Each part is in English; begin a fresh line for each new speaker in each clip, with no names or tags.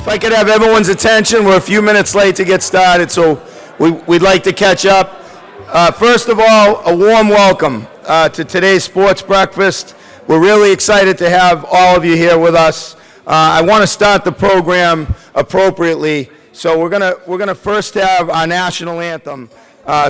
If I could have everyone's attention, we're a few minutes late to get started, so we'd like to catch up. First of all, a warm welcome to today's sports breakfast. We're really excited to have all of you here with us. I want to start the program appropriately, so we're gonna first have our national anthem.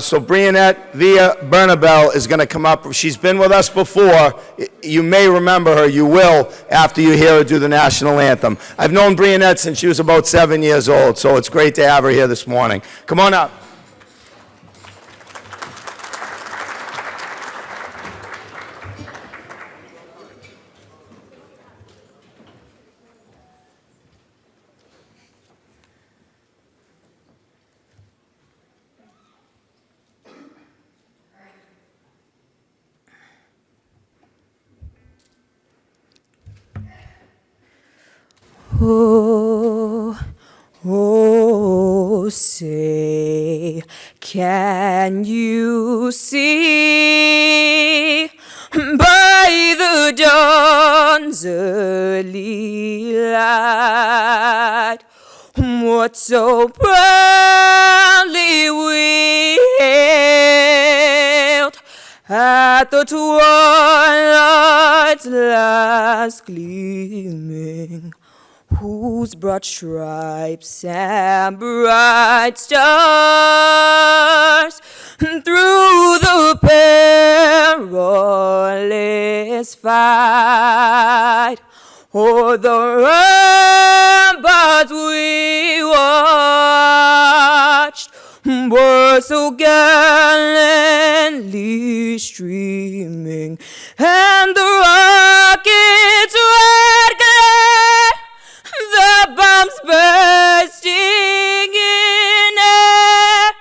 So Brianette Via Bernabel is going to come up. She's been with us before. You may remember her. You will after you hear her do the national anthem. I've known Brianette since she was about 7 years old, so it's great to have her here this morning. Come on up.
Oh, oh, say, can you see by the dawn's early light what so proudly we hailed at the twilight's last gleaming, whose broad stripes and bright stars through the perilous fight o'er the ramparts we watched were so gallantly streaming, and the rockets' red glare, the bombs bursting in air,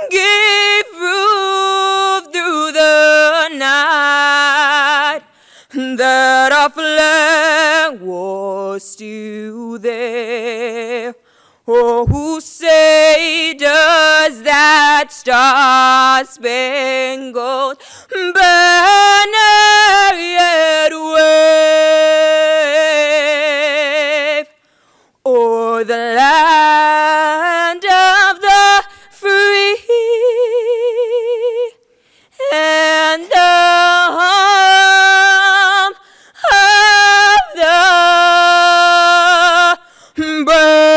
gave proof through the night that our flag was still there. Oh, who say does that star-spangled banner yet wave o'er the land of the free and the home of the brave?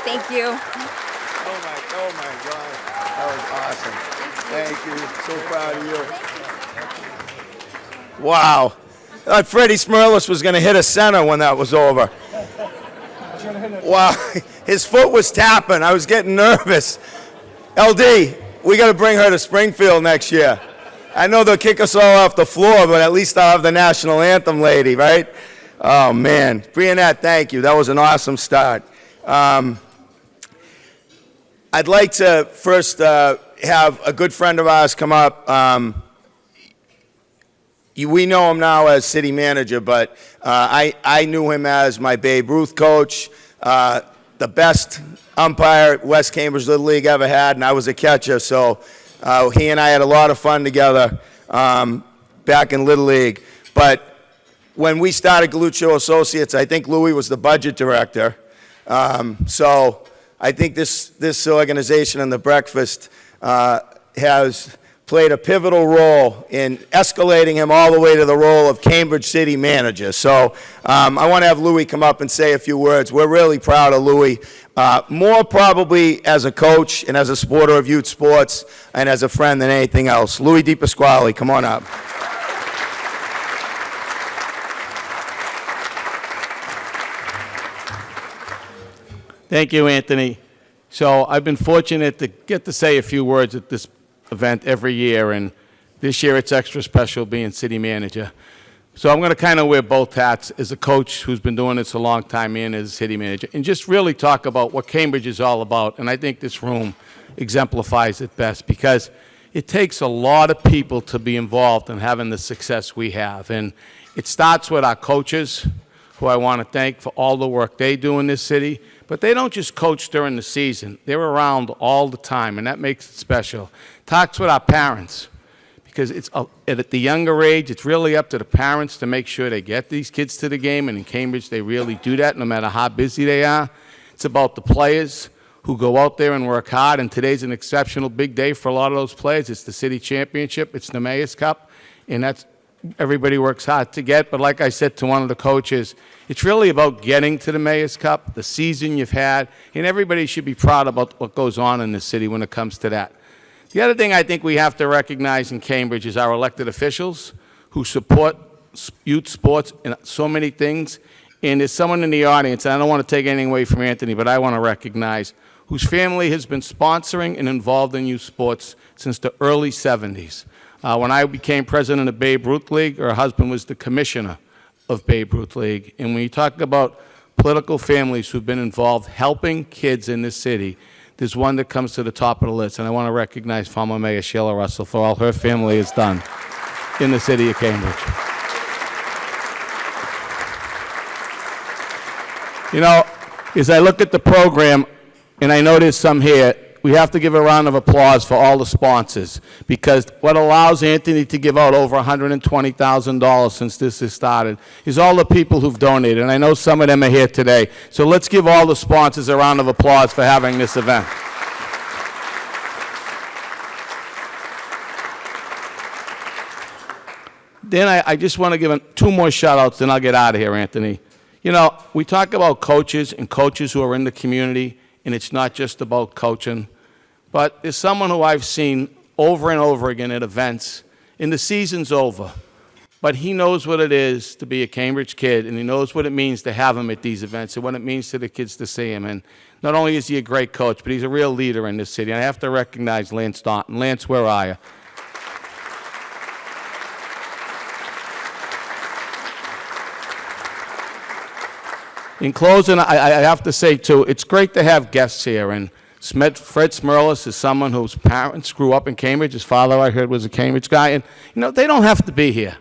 Thank you.
Oh my God. That was awesome. Thank you. So proud of you. Wow. I thought Freddie Smirlis was going to hit a center when that was over. Wow. His foot was tapping. I was getting nervous. LD, we got to bring her to Springfield next year. I know they'll kick us all off the floor, but at least I'll have the national anthem lady, right? Oh, man. Brianette, thank you. That was an awesome start. I'd like to first have a good friend of ours come up. We know him now as city manager, but I knew him as my Babe Ruth coach, the best umpire West Cambridge Little League ever had, and I was a catcher, so he and I had a lot of fun together back in Little League. But when we started Galluccio Associates, I think Louis was the budget director. So I think this organization and the breakfast has played a pivotal role in escalating him all the way to the role of Cambridge City Manager. So I want to have Louis come up and say a few words. We're really proud of Louis, more probably as a coach and as a supporter of youth sports and as a friend than anything else. Louis DiPasquale, come on up.
Thank you, Anthony. So I've been fortunate to get to say a few words at this event every year, and this year it's extra special being city manager. So I'm going to kind of wear both hats as a coach who's been doing this a long time and as a city manager, and just really talk about what Cambridge is all about. And I think this room exemplifies it best, because it takes a lot of people to be involved in having the success we have. And it starts with our coaches, who I want to thank for all the work they do in this city. But they don't just coach during the season. They're around all the time, and that makes it special. Talks with our parents, because it's at the younger age, it's really up to the parents to make sure they get these kids to the game, and in Cambridge, they really do that, no matter how busy they are. It's about the players who go out there and work hard, and today's an exceptional big day for a lot of those players. It's the city championship, it's the Mayor's Cup, and that's everybody works hard to get. But like I said to one of the coaches, it's really about getting to the Mayor's Cup, the season you've had, and everybody should be proud about what goes on in the city when it comes to that. The other thing I think we have to recognize in Cambridge is our elected officials who support youth sports in so many things. And there's someone in the audience, and I don't want to take anything away from Anthony, but I want to recognize, whose family has been sponsoring and involved in youth sports since the early 70s. When I became president of Babe Ruth League, her husband was the commissioner of Babe Ruth League. And when you talk about political families who've been involved helping kids in this city, there's one that comes to the top of the list. And I want to recognize former Mayor Sheila Russell for all her family has done in the city of Cambridge. You know, as I look at the program, and I know there's some here, we have to give a round of applause for all the sponsors, because what allows Anthony to give out over $120,000 since this has started is all the people who've donated, and I know some of them are here today. So let's give all the sponsors a round of applause for having this event. Then I just want to give two more shout-outs, then I'll get out of here, Anthony. You know, we talk about coaches and coaches who are in the community, and it's not just about coaching, but there's someone who I've seen over and over again at events, and the season's over, but he knows what it is to be a Cambridge kid, and he knows what it means to have him at these events and what it means to the kids to see him. And not only is he a great coach, but he's a real leader in this city. And I have to recognize Lance Staunton. Lance, where are you? In closing, I have to say, too, it's great to have guests here. And Fred Smirlis is someone whose parents grew up in Cambridge. His father, I heard, was a Cambridge guy. And, you know, they don't have to be here.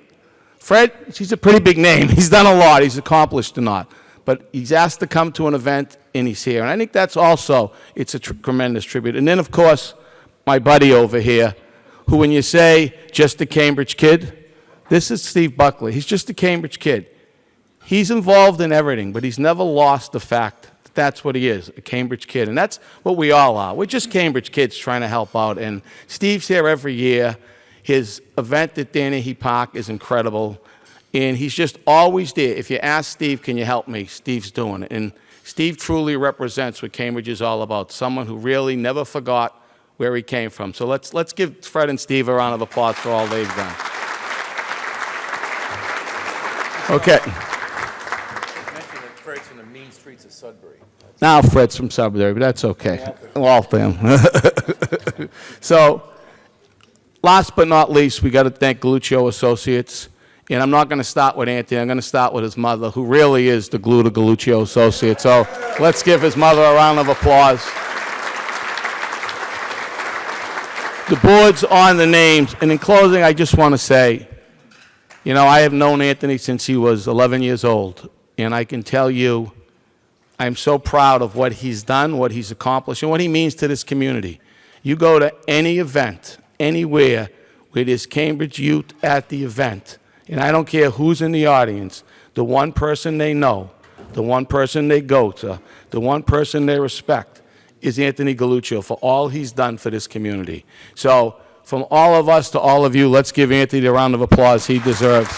Fred, he's a pretty big name. He's done a lot. He's accomplished a lot. But he's asked to come to an event, and he's here. And I think that's also, it's a tremendous tribute. And then, of course, my buddy over here, who when you say just a Cambridge kid, this is Steve Buckley. He's just a Cambridge kid. He's involved in everything, but he's never lost the fact that that's what he is, a Cambridge kid. And that's what we all are. We're just Cambridge kids trying to help out. And Steve's here every year. His event at Dennehy Park is incredible. And he's just always there. If you ask Steve, can you help me? Steve's doing it. And Steve truly represents what Cambridge is all about, someone who really never forgot where he came from. So let's give Fred and Steve a round of applause for all they've done. Okay.
Fred's from the mean streets of Sudbury.
Now Fred's from Sudbury, but that's okay. Waltham. So, last but not least, we got to thank Galluccio Associates. And I'm not going to start with Anthony. I'm going to start with his mother, who really is the glue to Galluccio Associates. So let's give his mother a round of applause. The board's on the names. And in closing, I just want to say, you know, I have known Anthony since he was 11 years old. And I can tell you, I'm so proud of what he's done, what he's accomplished, and what he means to this community. You go to any event, anywhere, where there's Cambridge youth at the event, and I don't care who's in the audience, the one person they know, the one person they go to, the one person they respect is Anthony Galluccio for all he's done for this community. So from all of us to all of you, let's give Anthony a round of applause he deserves.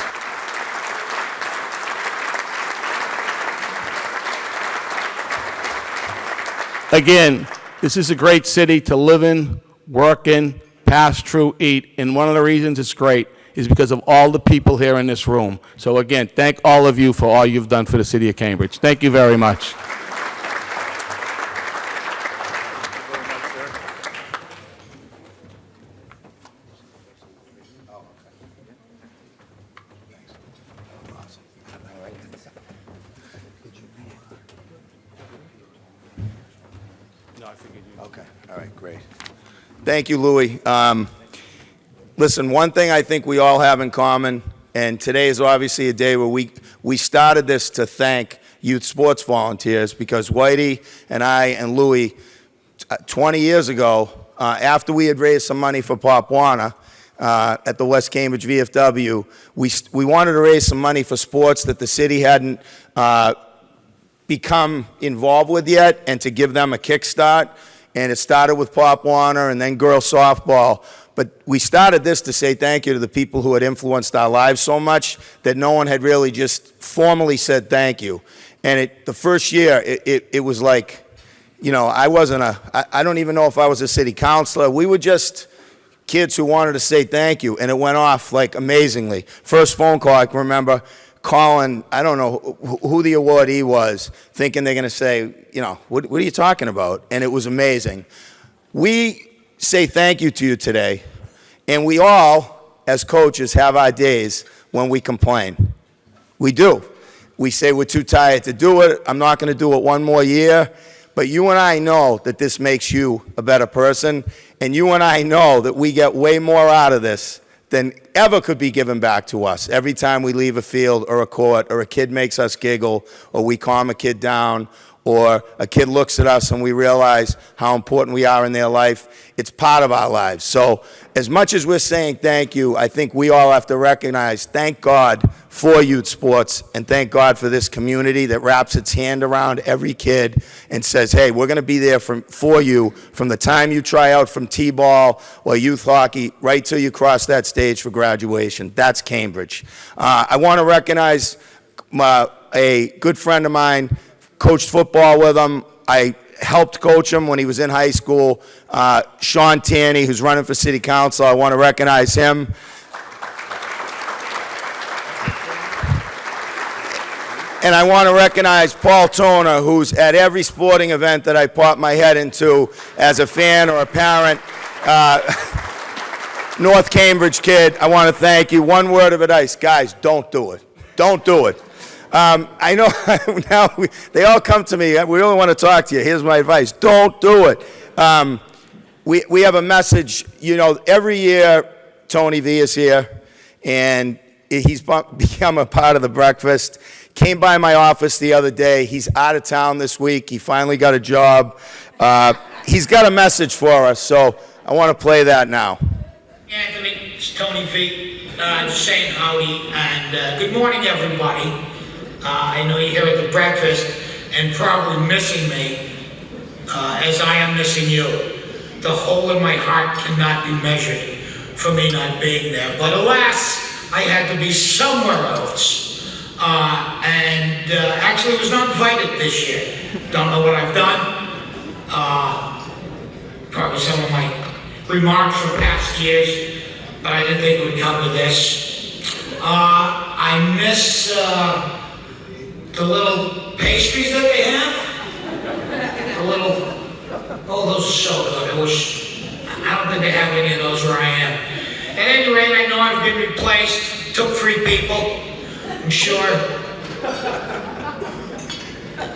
Again, this is a great city to live in, work in, pass through, eat, and one of the reasons it's great is because of all the people here in this room. So again, thank all of you for all you've done for the city of Cambridge. Thank you very much.
Okay, all right, great. Thank you, Louis. Listen, one thing I think we all have in common, and today is obviously a day where we started this to thank youth sports volunteers, because Whitey and I and Louis, 20 years ago, after we had raised some money for Pop Warner, at the West Cambridge VFW. We wanted to raise some money for sports that the city hadn't become involved with yet, and to give them a kickstart. And it started with Pop Warner and then girls softball. But we started this to say thank you to the people who had influenced our lives so much that no one had really just formally said thank you. And the first year, it was like, you know, I don't even know if I was a city councilor. We were just kids who wanted to say thank you, and it went off like amazingly. First phone call, I can remember calling, I don't know who the awardee was, thinking they're going to say, you know, what are you talking about? And it was amazing. We say thank you to you today, and we all, as coaches, have our days when we complain. We do. We say we're too tired to do it. I'm not going to do it one more year. But you and I know that this makes you a better person, and you and I know that we get way more out of this than ever could be given back to us every time we leave a field or a court, or a kid makes us giggle, or we calm a kid down, or a kid looks at us and we realize how important we are in their life. It's part of our lives. So as much as we're saying thank you, I think we all have to recognize, thank God for youth sports, and thank God for this community that wraps its hand around every kid and says, hey, we're going to be there for you from the time you try out from T-ball or youth hockey right till you cross that stage for graduation. That's Cambridge. I want to recognize a good friend of mine, coached football with him. I helped coach him when he was in high school. Sean Tierney, who's running for city council. I want to recognize him. And I want to recognize Paul Toner, who's at every sporting event that I pop my head into as a fan or a parent. North Cambridge kid, I want to thank you. One word of advice, guys, don't do it. Don't do it. I know now they all come to me. We really want to talk to you. Here's my advice. Don't do it. We have a message. You know, every year Tony V is here, and he's become a part of the breakfast. Came by my office the other day. He's out of town this week. He finally got a job. He's got a message for us, so I want to play that now.
Anthony, it's Tony V. Just saying howdy, and good morning, everybody. I know you're here at the breakfast and probably missing me, as I am missing you. The hole in my heart cannot be measured for me not being there. But alas, I had to be somewhere else. Actually was not invited this year. Don't know what I've done. Probably some of my remarks from past years, but I didn't think it would come to this. I miss the little pastries that they have. The little, oh, those are so good. I don't think they have any of those where I am. At any rate, I know I've been replaced. Took 3 people. I'm sure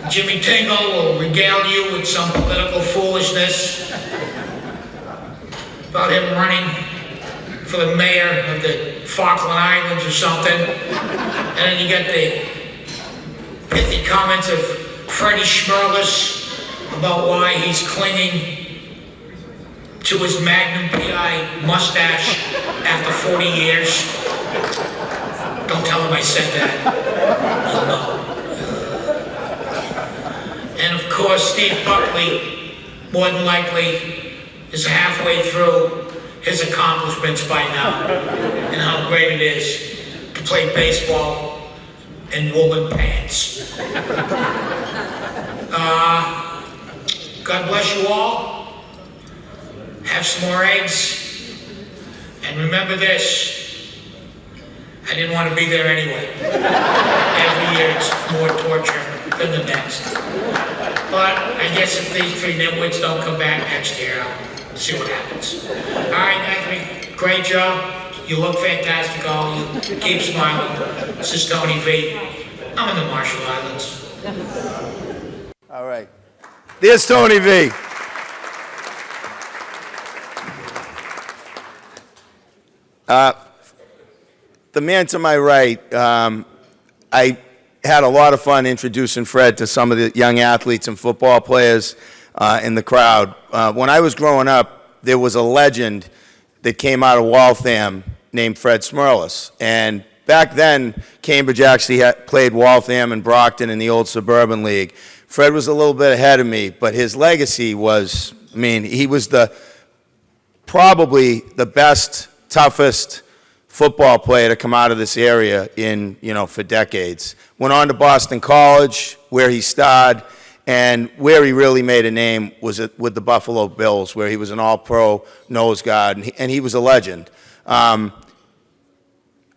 Jimmy Tingle will regale you with some political foolishness about him running for the mayor of the Falkland Islands or something. And then you get the pithy comments of Freddie Schmerlis about why he's clinging to his Magnum PI mustache after 40 years. Don't tell him I said that. He'll know. And of course, Steve Buckley, more than likely, is halfway through his accomplishments by now, and how great it is to play baseball in woolen pants. God bless you all. Have some more eggs. And remember this. I didn't want to be there anyway. Every year it's more torture than the next. But I guess if these 3 nitwits don't come back next year, I'll see what happens. All right, Anthony, great job. You look fantastic, all you. Keep smiling. This is Tony V. I'm in the Marshall Islands.
All right. There's Tony V. The man to my right, I had a lot of fun introducing Fred to some of the young athletes and football players in the crowd. When I was growing up, there was a legend that came out of Waltham named Fred Smirlis. And back then, Cambridge actually played Waltham and Brockton in the old Suburban League. Fred was a little bit ahead of me, but his legacy was, I mean, he was probably the best, toughest football player to come out of this area for decades. Went on to Boston College, where he starred, and where he really made a name was with the Buffalo Bills, where he was an all-pro nose guard, and he was a legend.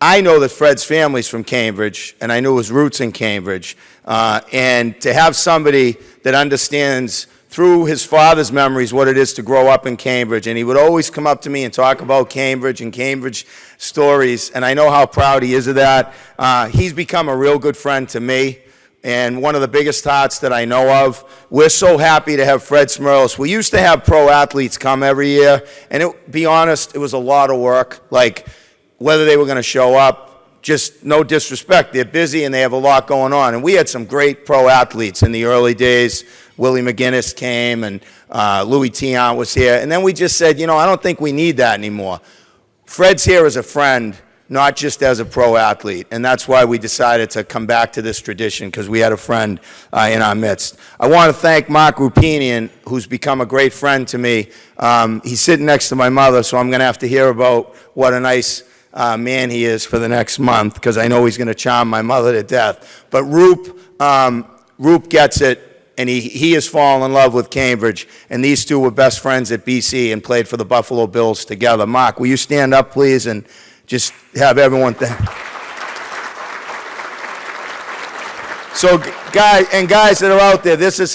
I know that Fred's family's from Cambridge, and I knew his roots in Cambridge. And to have somebody that understands through his father's memories what it is to grow up in Cambridge, and he would always come up to me and talk about Cambridge and Cambridge stories, and I know how proud he is of that. He's become a real good friend to me, and one of the biggest hearts that I know of. We're so happy to have Fred Smirlis. We used to have pro athletes come every year, and be honest, it was a lot of work, like whether they were going to show up. Just no disrespect, they're busy and they have a lot going on. And we had some great pro athletes in the early days. Willie McGinnis came, and Louis Tiant was here. And then we just said, I don't think we need that anymore. Fred's here as a friend, not just as a pro athlete. And that's why we decided to come back to this tradition, because we had a friend in our midst. I want to thank Mark Rupinian, who's become a great friend to me. He's sitting next to my mother, so I'm going to have to hear about what a nice man he is for the next month, because I know he's going to charm my mother to death. But Roop gets it, and he has fallen in love with Cambridge, and these two were best friends at BC and played for the Buffalo Bills together. Mark, will you stand up, please, and just have everyone thank. So, guys that are out there, this is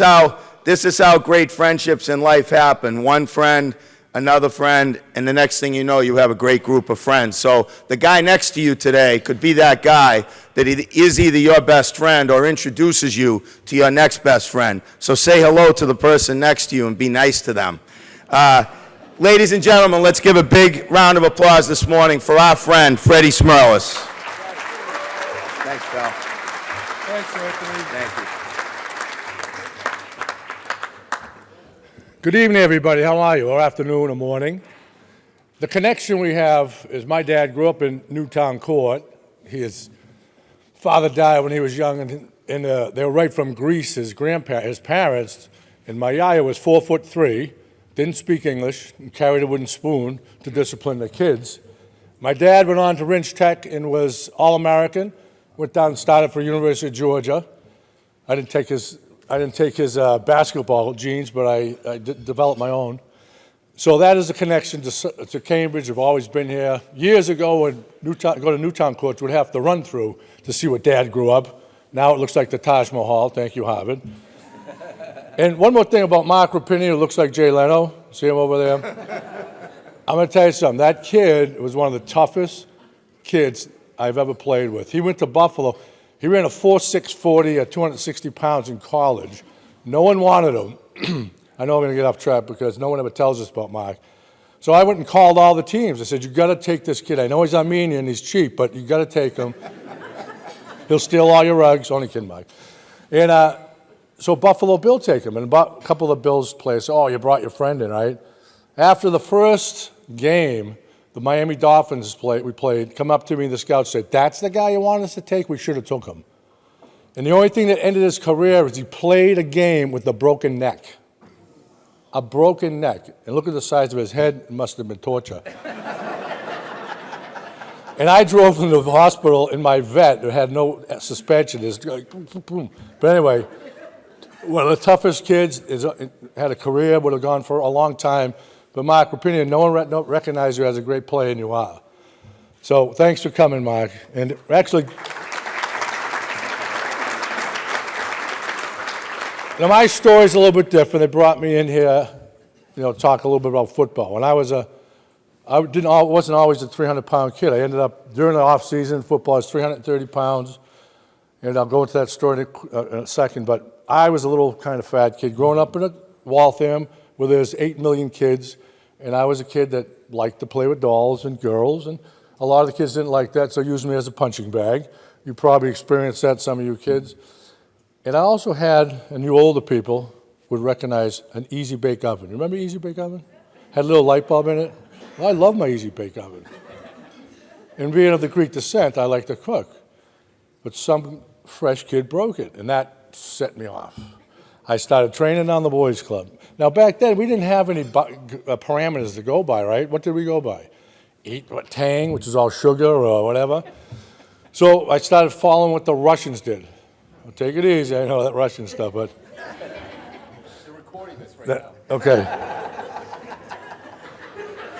how great friendships in life happen. One friend, another friend, and the next thing you know, you have a great group of friends. So the guy next to you today could be that guy that is either your best friend or introduces you to your next best friend. So say hello to the person next to you and be nice to them. Ladies and gentlemen, let's give a big round of applause this morning for our friend, Freddie Smirlis. Thanks, pal.
Thanks, Anthony.
Thank you.
Good evening, everybody. How are you? Or afternoon or morning. The connection we have is my dad grew up in Newtown Court. His father died when he was young, and they were right from Greece, his parents. And my yaya was 4'3", didn't speak English, and carried a wooden spoon to discipline the kids. My dad went on to Wrench Tech and was All-American, went down and started for University of Georgia. I didn't take his basketball genes, but I developed my own. So that is a connection to Cambridge. I've always been here. Years ago, when go to Newtown Courts, we'd have to run through to see where Dad grew up. Now it looks like the Taj Mahal. Thank you, Harvard. And one more thing about Mark Rapini, who looks like Jay Leno. See him over there? I'm going to tell you something. That kid was one of the toughest kids I've ever played with. He went to Buffalo. He ran a 4.6 40 at 260 pounds in college. No one wanted him. I know I'm going to get off track because no one ever tells us about Mark. So I went and called all the teams. I said, you got to take this kid. I know he's Armenian, he's cheap, but you got to take him. He'll steal all your rugs. Only kidding, Mike. And so Buffalo Bill take him. And a couple of the Bills players said, oh, you brought your friend in, right? After the first game, the Miami Dolphins we played, come up to me, the scouts said, that's the guy you want us to take? We should have took him. And the only thing that ended his career is he played a game with a broken neck. A broken neck. And look at the size of his head. It must have been torture. And I drove him to the hospital in my vet that had no suspension. It's like, boom, boom, boom. But anyway, one of the toughest kids, had a career, would have gone for a long time. But Mark Rapini, no one recognizes you as a great player, and you are. So thanks for coming, Mark. And actually, now my story's a little bit different. They brought me in here, talk a little bit about football. When I wasn't always a 300-pound kid. I ended up, during the off-season, football is 330 pounds. And I'll go into that story in a second. But I was a little kind of fat kid growing up in Waltham, where there's 8 million kids, and I was a kid that liked to play with dolls and girls, and a lot of the kids didn't like that, so used me as a punching bag. You probably experienced that, some of you kids. And I also had, and you older people would recognize, an Easy Bake Oven. Remember Easy Bake Oven? Had a little light bulb in it. I love my easy bake oven. And being of the Greek descent, I like to cook. But some fresh kid broke it, and that set me off. I started training on the boys' club. Now, back then, we didn't have any parameters to go by, right? What did we go by? Eat what, Tang, which is all sugar or whatever. So I started following what the Russians did. Well, take it easy, I know that Russian stuff, but...
They're recording this right now.
Okay.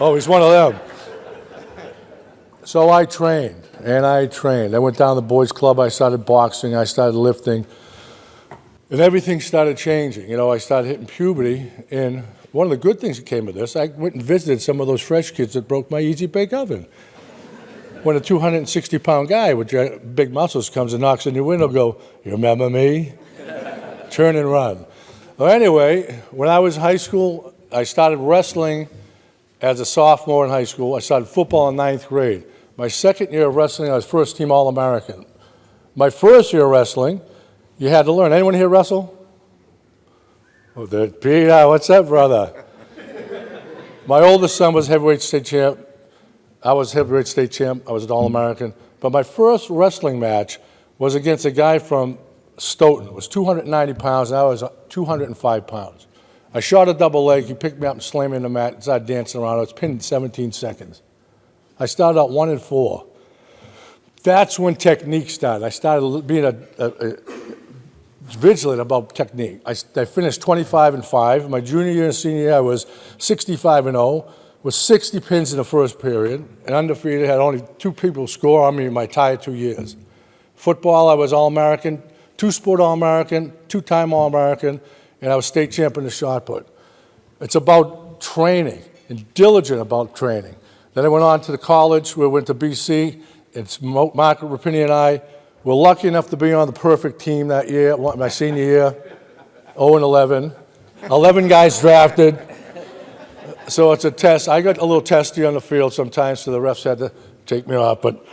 Oh, he's one of them. So I trained, and I trained. I went down to the boys' club, I started boxing, I started lifting, and everything started changing. You know, I started hitting puberty, and one of the good things that came of this, I went and visited some of those fresh kids that broke my easy bake oven. When a 260-pound guy with big muscles comes and knocks on your window, go, "You remember me?" Turn and run. Well, anyway, when I was in high school, I started wrestling as a sophomore in high school. I started football in 9th grade. My second year of wrestling, I was first team All-American. My first year of wrestling, you had to learn. Anyone here wrestle? Oh, Peter, what's up, brother? My oldest son was heavyweight state champ. I was heavyweight state champ. I was an All-American. But my first wrestling match was against a guy from Stoughton. It was 290 pounds, and I was 205 pounds. I shot a double leg. He picked me up and slammed me in the mat and started dancing around. I was pinned in 17 seconds. I started out 1-4. That's when technique started. I started being vigilant about technique. I finished 25-5. My junior year and senior year, I was 65-0, with 60 pins in the first period, and undefeated. Had only 2 people score on me in my entire 2 years. Football, I was All-American, 2-sport All-American, 2-time All-American, and I was state champ in the shot put. It's about training and diligent about training. Then I went on to the college. We went to BC. It's Mark Rapini and I were lucky enough to be on the perfect team that year, my senior year, 0-11. 11 guys drafted. So it's a test. I got a little testy on the field sometimes, so the refs had to take me off. But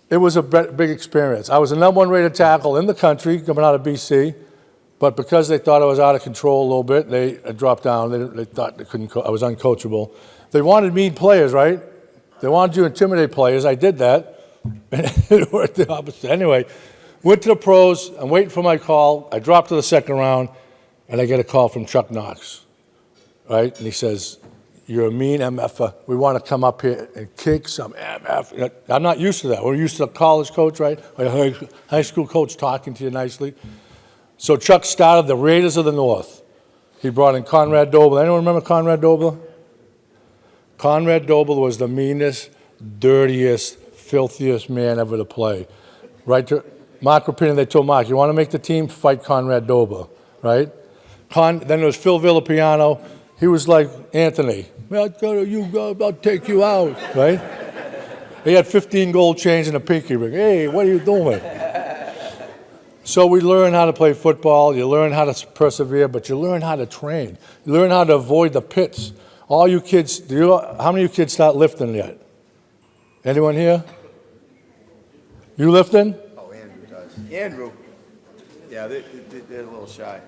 it was a big experience. I was the #1 rated tackle in the country coming out of BC, but because they thought I was out of control a little bit, they dropped down. They thought I was uncoachable. They wanted mean players, right? They wanted you to intimidate players. I did that, and it worked the opposite. Anyway, went to the pros. I'm waiting for my call. I dropped to the second round, and I get a call from Chuck Knox, right? And he says, "You're a mean MFer. We want to come up here and kick some MF." I'm not used to that. We're used to a college coach, right? Or a high school coach talking to you nicely. So Chuck started the Raiders of the North. He brought in Conrad Dobler. Anyone remember Conrad Dobler? Conrad Dobler was the meanest, dirtiest, filthiest man ever to play. Right to Mark Rapini, they told Mark, "You want to make the team? Fight Conrad Dobler," right? Then there was Phil Villapiano. He was like Anthony. "I'll take you out," right? He had 15 gold chains and a pinky ring. "Hey, what are you doing?" So we learn how to play football. You learn how to persevere, but you learn how to train. You learn how to avoid the pits. All you kids, how many of you kids start lifting yet? Anyone here? You lifting?
Oh, Andrew does. Andrew. Yeah, they're a little shy.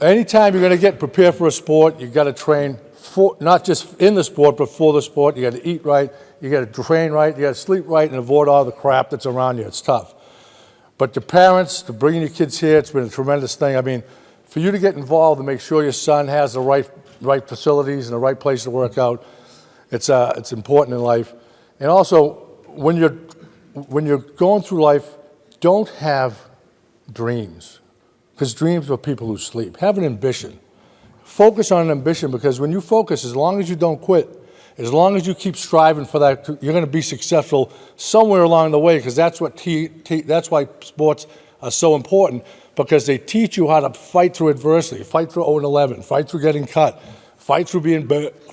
Anytime you're going to get prepared for a sport, you got to train for, not just in the sport, but for the sport. You got to eat right, you got to train right, you got to sleep right, and avoid all the crap that's around you. It's tough. But the parents, to bring your kids here, it's been a tremendous thing. I mean, for you to get involved and make sure your son has the right facilities and the right place to work out, it's important in life. And also, when you're going through life, don't have dreams, because dreams are people who sleep. Have an ambition. Focus on an ambition, because when you focus, as long as you don't quit, as long as you keep striving for that, you're going to be successful somewhere along the way, because that's that's why sports are so important, because they teach you how to fight through adversity, fight through 0-11, fight through getting cut, fight through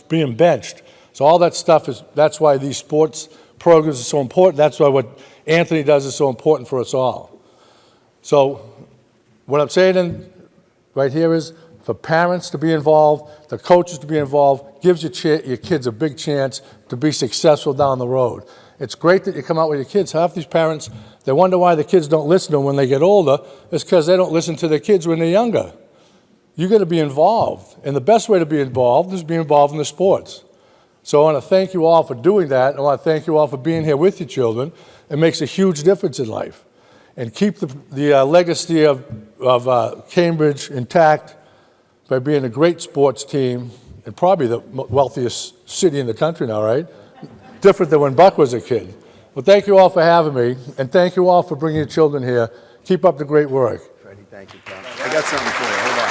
being benched. So all that stuff that's why these sports programs are so important. That's why what Anthony does is so important for us all. So what I'm saying right here is, for parents to be involved, the coaches to be involved, gives your kids a big chance to be successful down the road. It's great that you come out with your kids. Half these parents, they wonder why the kids don't listen to them when they get older. It's because they don't listen to their kids when they're younger. You got to be involved, and the best way to be involved is be involved in the sports. So I want to thank you all for doing that. I want to thank you all for being here with your children. It makes a huge difference in life. And keep the legacy of Cambridge intact by being a great sports team and probably the wealthiest city in the country now, right? Different than when Buck was a kid. Well, thank you all for having me, and thank you all for bringing your children here. Keep up the great work.
Freddie, thank you, pal. I got something for you. Hold on.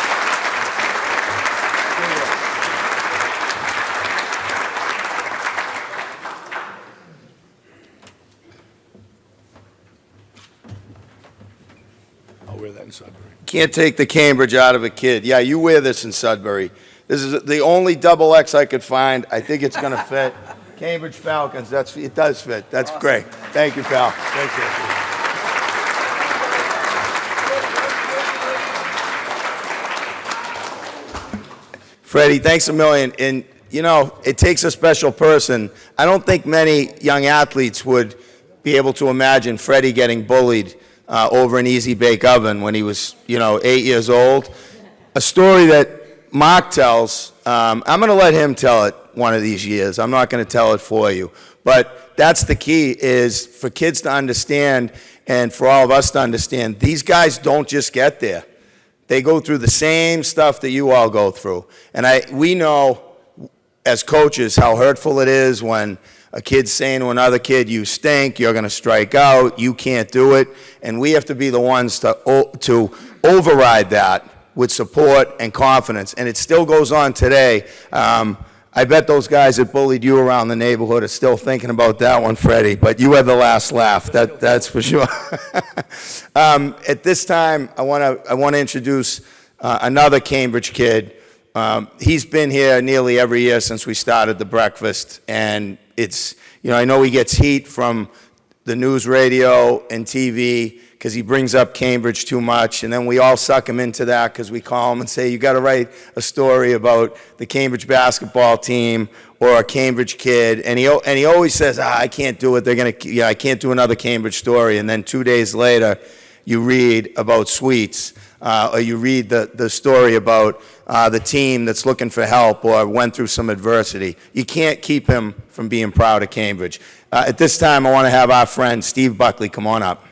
I'll wear that in Sudbury.
Can't take the Cambridge out of a kid. Yeah, you wear this in Sudbury. This is the only double X I could find. I think it's going to fit. Cambridge Falcons, it does fit. That's awesome. Great. Thank you, pal.
Thank you.
Freddie, thanks a million. And, you know, it takes a special person. I don't think many young athletes would be able to imagine Freddie getting bullied over an easy bake oven when he was, 8 years old. A story that Mark tells, I'm going to let him tell it one of these years. I'm not going to tell it for you. But that's the key, is for kids to understand and for all of us to understand, these guys don't just get there. They go through the same stuff that you all go through. And we know as coaches how hurtful it is when a kid's saying to another kid, you stink, you're going to strike out, you can't do it. And we have to be the ones to override that with support and confidence. And it still goes on today. I bet those guys that bullied you around the neighborhood are still thinking about that one, Freddie. But you had the last laugh, that's for sure. At this time, I want to introduce another Cambridge kid. He's been here nearly every year since we started the breakfast, and it's, I know he gets heat from the news, radio, and TV because he brings up Cambridge too much, and then we all suck him into that because we call him and say, you got to write a story about the Cambridge basketball team or a Cambridge kid, and he always says, I can't do it. I can't do another Cambridge story, and then 2 days later, you read about Sweets, or you read the story about the team that's looking for help or went through some adversity. You can't keep him from being proud of Cambridge. At this time, I want to have our friend Steve Buckley come on up.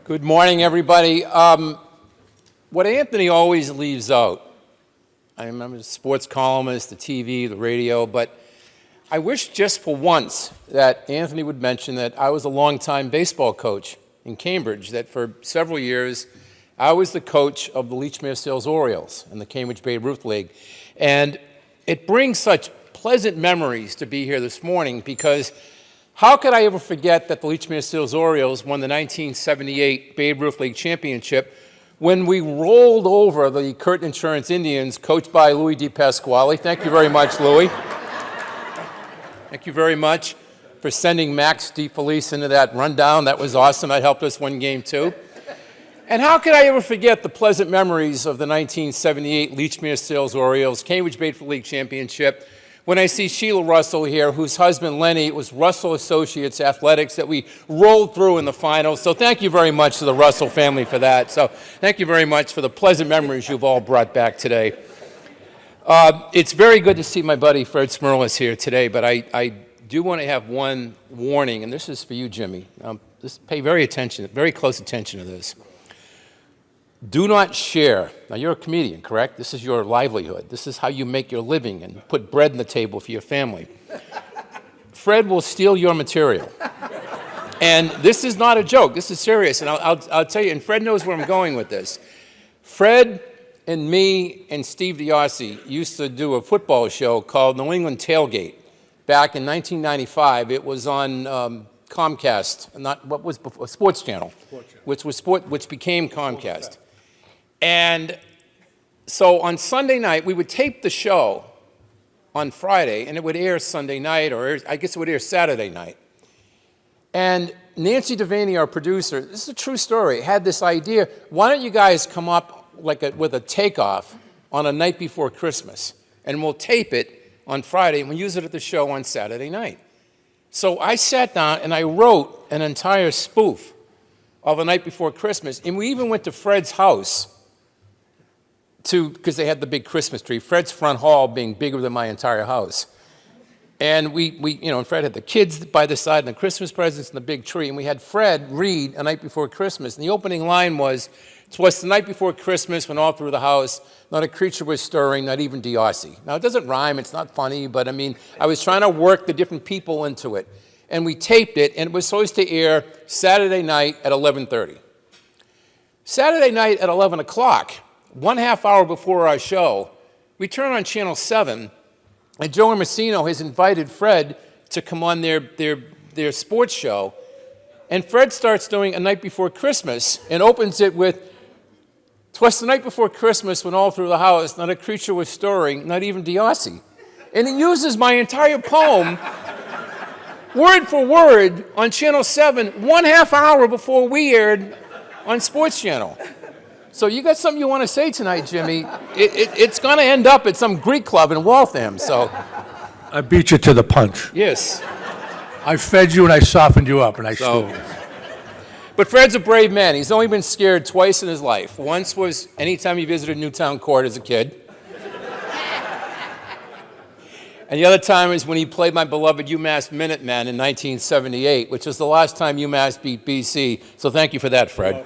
Good morning, everybody. What Anthony always leaves out, I remember the sports columnist, the TV, the radio, but I wish just for once that Anthony would mention that I was a longtime baseball coach in Cambridge, that for several years I was the coach of the Lechmere Sales Orioles in the Cambridge Babe Ruth League. And it brings such pleasant memories to be here this morning, because how could I ever forget that the Lechmere Sales Orioles won the 1978 Babe Ruth League Championship when we rolled over the Curtin Insurance Indians, coached by Louis DePasquale. Thank you very much, Louis. Thank you very much for sending Max DeFelice into that rundown. That was awesome. That helped us win game 2. And how could I ever forget the pleasant memories of the 1978 Lechmere Sales Orioles Cambridge Babe Ruth League Championship when I see Sheila Russell here, whose husband Lenny was Russell Associates Athletics, that we rolled through in the finals. So thank you very much to the Russell family for that. So thank you very much for the pleasant memories you've all brought back today. It's very good to see my buddy Fred Smirlis here today, but I do want to have one warning, and this is for you, Jimmy. Just pay very close attention to this. Do not share. Now, you're a comedian, correct? This is your livelihood. This is how you make your living and put bread on the table for your family. Fred will steal your material. And this is not a joke. This is serious. And I'll tell you, and Fred knows where I'm going with this. Fred and me and Steve Diossi used to do a football show called New England Tailgate back in 1995. It was on Comcast, not what was before, Sports Channel, which became Comcast. And so on Sunday night, we would tape the show on Friday, and it would air Sunday night, or I guess it would air Saturday night. And Nancy Devaney, our producer, this is a true story, had this idea, why don't you guys come up with a takeoff on a night before Christmas, and we'll tape it on Friday, and we'll use it at the show on Saturday night. So I sat down and I wrote an entire spoof of A Night Before Christmas, and we even went to Fred's house because they had the big Christmas tree, Fred's front hall being bigger than my entire house. And and Fred had the kids by the side and the Christmas presents and the big tree. And we had Fred read A Night Before Christmas. And the opening line was, "'Twas the night before Christmas when all through the house, not a creature was stirring, not even Diossi." Now, it doesn't rhyme. It's not funny. But, I was trying to work the different people into it. And we taped it, and it was supposed to air Saturday night at 11:30. Saturday night at 11 o'clock, 1/2 hour before our show, we turn on Channel 7, and Joe Armacino has invited Fred to come on their sports show. And Fred starts doing A Night Before Christmas and opens it with, "'Twas the night before Christmas when all through the house, not a creature was stirring, not even Diossi." And he uses my entire poem, word for word, on Channel 7, 1/2 hour before we aired on Sports Channel. So you got something you want to say tonight, Jimmy. It's going to end up at some Greek club in Waltham, so.
I beat you to the punch.
Yes.
I fed you and I softened you up, and I still.
But Fred's a brave man. He's only been scared twice in his life. Once was anytime he visited Newtown Court as a kid. And the other time is when he played my beloved UMass Minutemen in 1978, which was the last time UMass beat BC. So thank you for that, Fred.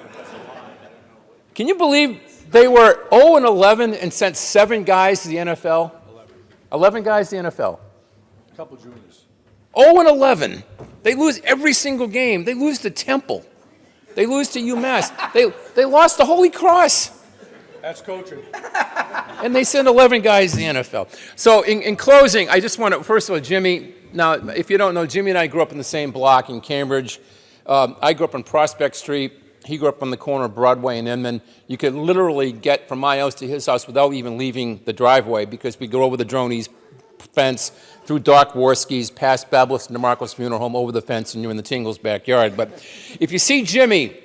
Can you believe they were 0-11 and sent 7 guys to the NFL? 11 guys to the NFL.
A couple juniors.
0-11. They lose every single game. They lose to Temple. They lose to UMass. They lost to Holy Cross.
That's coaching.
And they send 11 guys to the NFL. So in closing, I just want to, first of all, Jimmy, now, if you don't know, Jimmy and I grew up in the same block in Cambridge. I grew up on Prospect Street. He grew up on the corner of Broadway and Inman. You could literally get from my house to his house without even leaving the driveway because we go over the Droney's fence, through Doc Worski's, past Bablis and DeMarco's funeral home, over the fence, and you're in the Tingles' backyard. But if you see Jimmy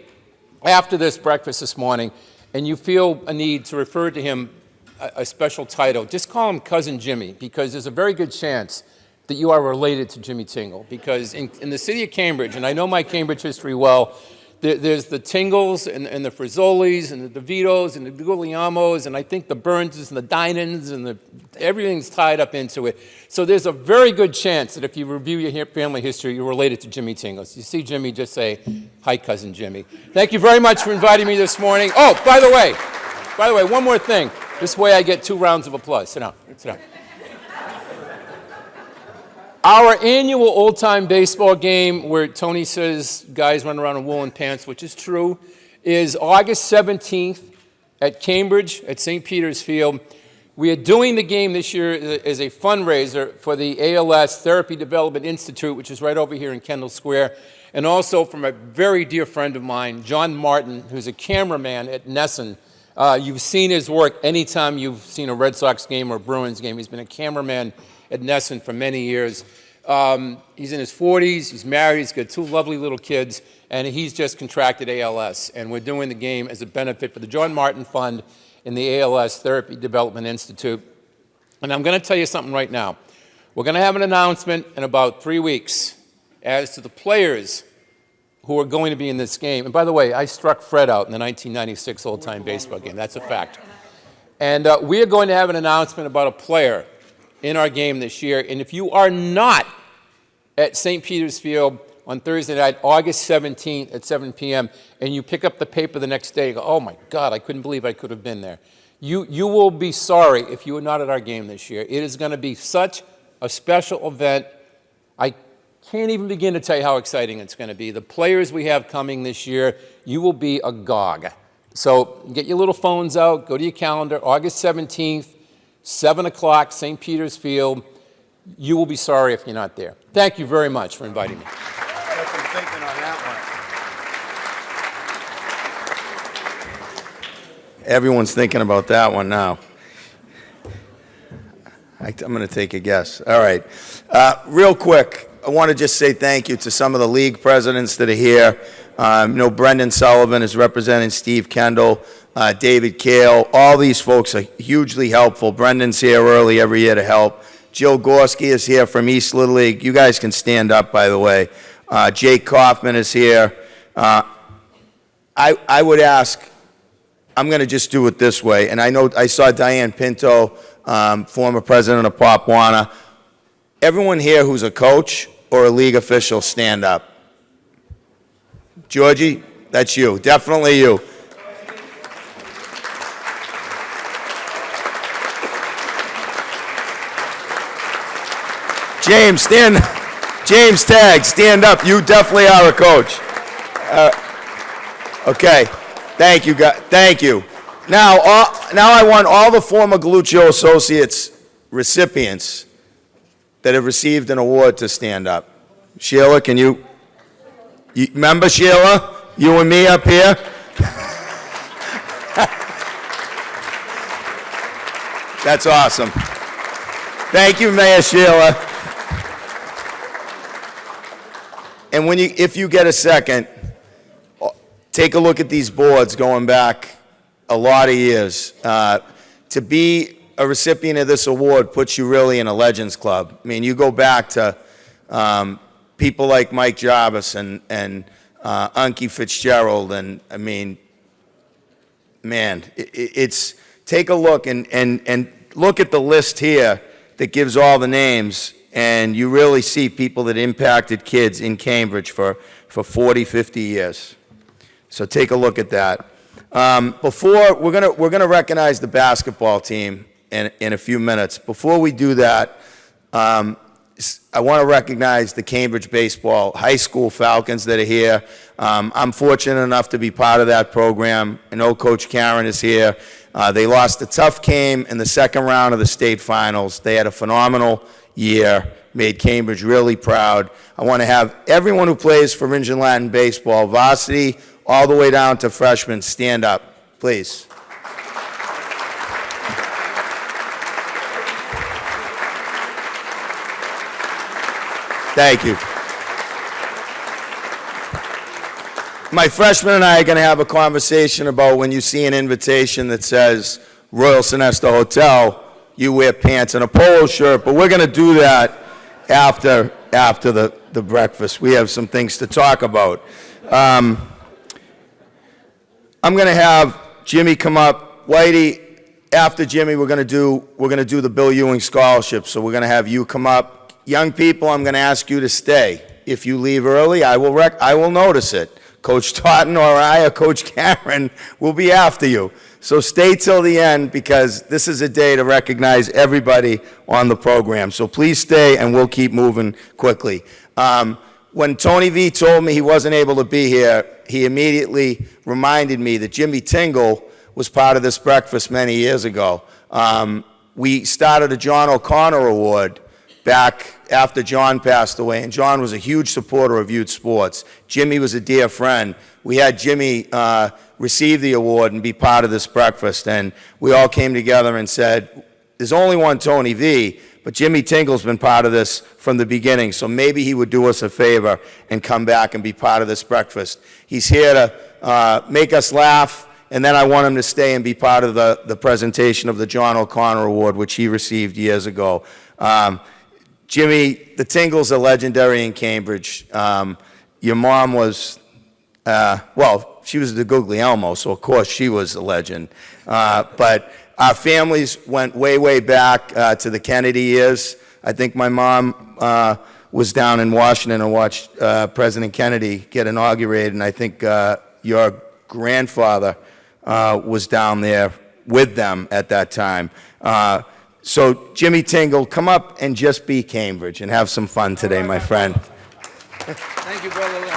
after this breakfast this morning and you feel a need to refer to him a special title, just call him Cousin Jimmy, because there's a very good chance that you are related to Jimmy Tingle. Because in the city of Cambridge, and I know my Cambridge history well, there's the Tingles and the Frizzolis and the DeVitos and the Guglielmos, and I think the Burnses and the Dinans, and everything's tied up into it. So there's a very good chance that if you review your family history, you're related to Jimmy Tingle. So you see Jimmy, just say, "Hi, Cousin Jimmy." Thank you very much for inviting me this morning. Oh, by the way, one more thing. This way I get 2 rounds of applause. Sit down. Sit down. Our annual old-time baseball game, where Tony says guys run around in woolen pants, which is true, is August 17th at Cambridge at St. Peter's Field. We are doing the game this year as a fundraiser for the ALS Therapy Development Institute, which is right over here in Kendall Square, and also from a very dear friend of mine, John Martin, who's a cameraman at Nesson. You've seen his work anytime you've seen a Red Sox game or a Bruins game. He's been a cameraman at Nesson for many years. He's in his 40s, he's married, he's got 2 lovely little kids, and he's just contracted ALS. And we're doing the game as a benefit for the John Martin Fund and the ALS Therapy Development Institute. And I'm going to tell you something right now. We're going to have an announcement in about 3 weeks as to the players who are going to be in this game. And by the way, I struck Fred out in the 1996 old-time baseball game. That's a fact. And we are going to have an announcement about a player in our game this year. And if you are not at St. Peter's Field on Thursday night, August 17th at 7 p.m., and you pick up the paper the next day and go, "Oh my God, I couldn't believe I could have been there." You will be sorry if you are not at our game this year. It is going to be such a special event. I can't even begin to tell you how exciting it's going to be. The players we have coming this year, you will be agog. So get your little phones out, go to your calendar, August 17th, 7 o'clock, St. Peter's Field. You will be sorry if you're not there. Thank you very much for inviting me.
Got some thinking on that one. Everyone's thinking about that one now. I'm going to take a guess. All right. Real quick, I want to just say thank you to some of the league presidents that are here. Brendan Sullivan is representing Steve Kendall, David Kale. All these folks are hugely helpful. Brendan's here early every year to help. Jill Gorski is here from East Little League. You guys can stand up, by the way. Jake Kaufman is here. I would ask, I'm going to just do it this way. And I know I saw Diane Pinto, former president of Pop Warner. Everyone here who's a coach or a league official, stand up. Georgie, that's you. Definitely you. James Tagg, stand up. You definitely are a coach. Okay. Thank you, guys. Thank you. Now I want all the former Galluccio Associates recipients that have received an award to stand up. Sheila, can you remember Sheila? You and me up here? That's awesome. Thank you, Mayor Sheila. And if you get a second, take a look at these boards going back a lot of years. To be a recipient of this award puts you really in a Legends Club. I mean, you go back to people like Mike Jarvis and Unky Fitzgerald, and I mean, man, it's take a look and look at the list here that gives all the names, and you really see people that impacted kids in Cambridge for 40, 50 years. So take a look at that. Before we're gonna recognize the basketball team in a few minutes. Before we do that, I want to recognize the Cambridge baseball high school Falcons that are here. I'm fortunate enough to be part of that program. I know Coach Karen is here. They lost a tough game in the second round of the state finals. They had a phenomenal year, made Cambridge really proud. I want to have everyone who plays for Ringe and Latin baseball, varsity, all the way down to freshmen, stand up, please. Thank you. My freshmen and I are going to have a conversation about when you see an invitation that says Royal Sonesta Hotel, you wear pants and a polo shirt, but we're going to do that after the breakfast. We have some things to talk about. I'm going to have Jimmy come up. Whitey, after Jimmy, we're going to do the Bill Ewing Scholarship. So we're going to have you come up. Young people, I'm going to ask you to stay. If you leave early, I will notice it. Coach Totten or I or Coach Karen will be after you. So stay till the end, because this is a day to recognize everybody on the program. So please stay, and we'll keep moving quickly. When Tony V told me he wasn't able to be here, he immediately reminded me that Jimmy Tingle was part of this breakfast many years ago. We started a John O'Connor Award back after John passed away, and John was a huge supporter of youth sports. Jimmy was a dear friend. We had Jimmy receive the award and be part of this breakfast, and we all came together and said, there's only one Tony V, but Jimmy Tingle's been part of this from the beginning, so maybe he would do us a favor and come back and be part of this breakfast. He's here to make us laugh, and then I want him to stay and be part of the presentation of the John O'Connor Award, which he received years ago. Jimmy, the Tingles are legendary in Cambridge. Your mom was, well, she was the Guglielmo, so of course she was a legend. But our families went way, way back to the Kennedy years. I think my mom was down in Washington and watched President Kennedy get inaugurated, and I think your grandfather was down there with them at that time. So Jimmy Tingle, come up and just be Cambridge and have some fun today, my friend.
Thank you, Brother Lynn.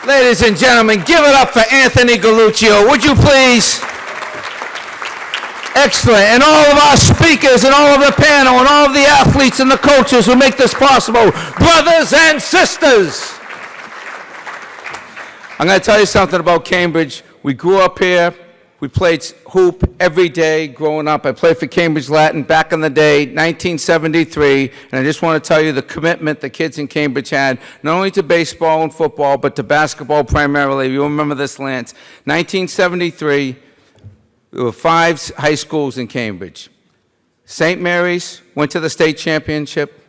Ladies and gentlemen, give it up for Anthony Galluccio, would you please? Excellent. And all of our speakers and all of the panel and all of the athletes and the coaches who make this possible, brothers and sisters. I'm going to tell you something about Cambridge. We grew up here. We played hoop every day growing up. I played for Cambridge Latin back in the day, 1973, and I just want to tell you the commitment the kids in Cambridge had, not only to baseball and football, but to basketball primarily. You remember this, Lance. 1973, there were 5 high schools in Cambridge. St. Mary's went to the state championship.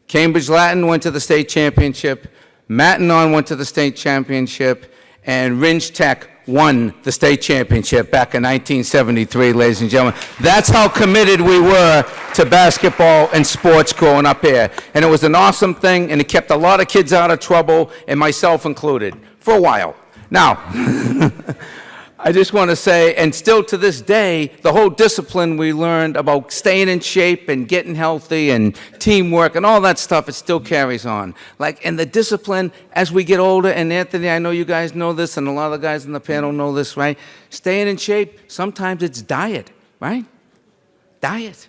Cambridge Latin went to the state championship. Matignon went to the state championship.
and Ringe Tech won the state championship back in 1973, ladies and gentlemen. That's how committed we were to basketball and sports growing up here. And it was an awesome thing, and it kept a lot of kids out of trouble, and myself included, for a while. Now, I just want to say, and still to this day, the whole discipline we learned about staying in shape and getting healthy and teamwork and all that stuff, it still carries on. Like, and the discipline as we get older, and Anthony, I know you guys know this, and a lot of the guys in the panel know this, right? Staying in shape, sometimes it's diet, right? Diet.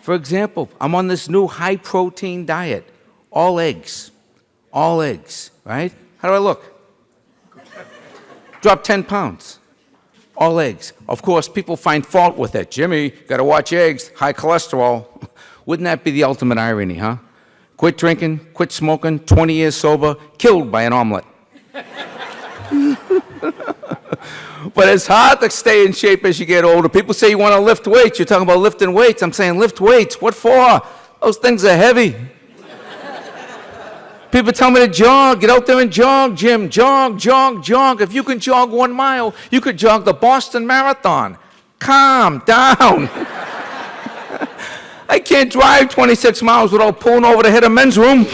For example, I'm on this new high-protein diet, all eggs, right? How do I look? Dropped 10 pounds. All eggs. Of course, people find fault with it. Jimmy, got to watch eggs, high cholesterol. Wouldn't that be the ultimate irony, huh? Quit drinking, quit smoking, 20 years sober, killed by an omelet. But it's hard to stay in shape as you get older. People say you want to lift weights. You're talking about lifting weights. I'm saying lift weights. What for? Those things are heavy. People tell me to jog. Get out there and jog, Jim. Jog, jog, jog. If you can jog 1 mile, you could jog the Boston Marathon. Calm down. I can't drive 26 miles without pulling over to hit a men's room.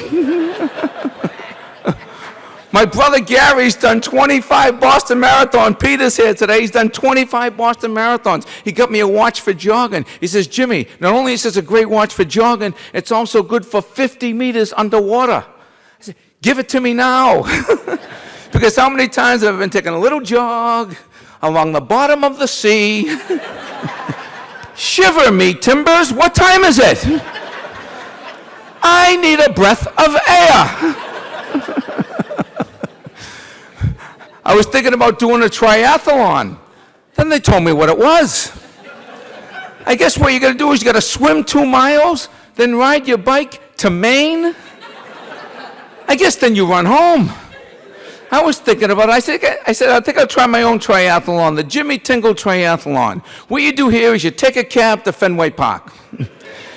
My brother Gary's done 25 Boston Marathon. Peter's here today. He's done 25 Boston Marathons. He got me a watch for jogging. He says, Jimmy, not only is this a great watch for jogging, it's also good for 50 meters underwater. I said, give it to me now. Because how many times have I been taking a little jog along the bottom of the sea? Shiver me timbers, what time is it? I need a breath of air. I was thinking about doing a triathlon. Then they told me what it was. I guess what you got to do is you got to swim 2 miles, then ride your bike to Maine. I guess then you run home. I was thinking about it. I said, I think I'll try my own triathlon, the Jimmy Tingle Triathlon. What you do here is you take a cab to Fenway Park.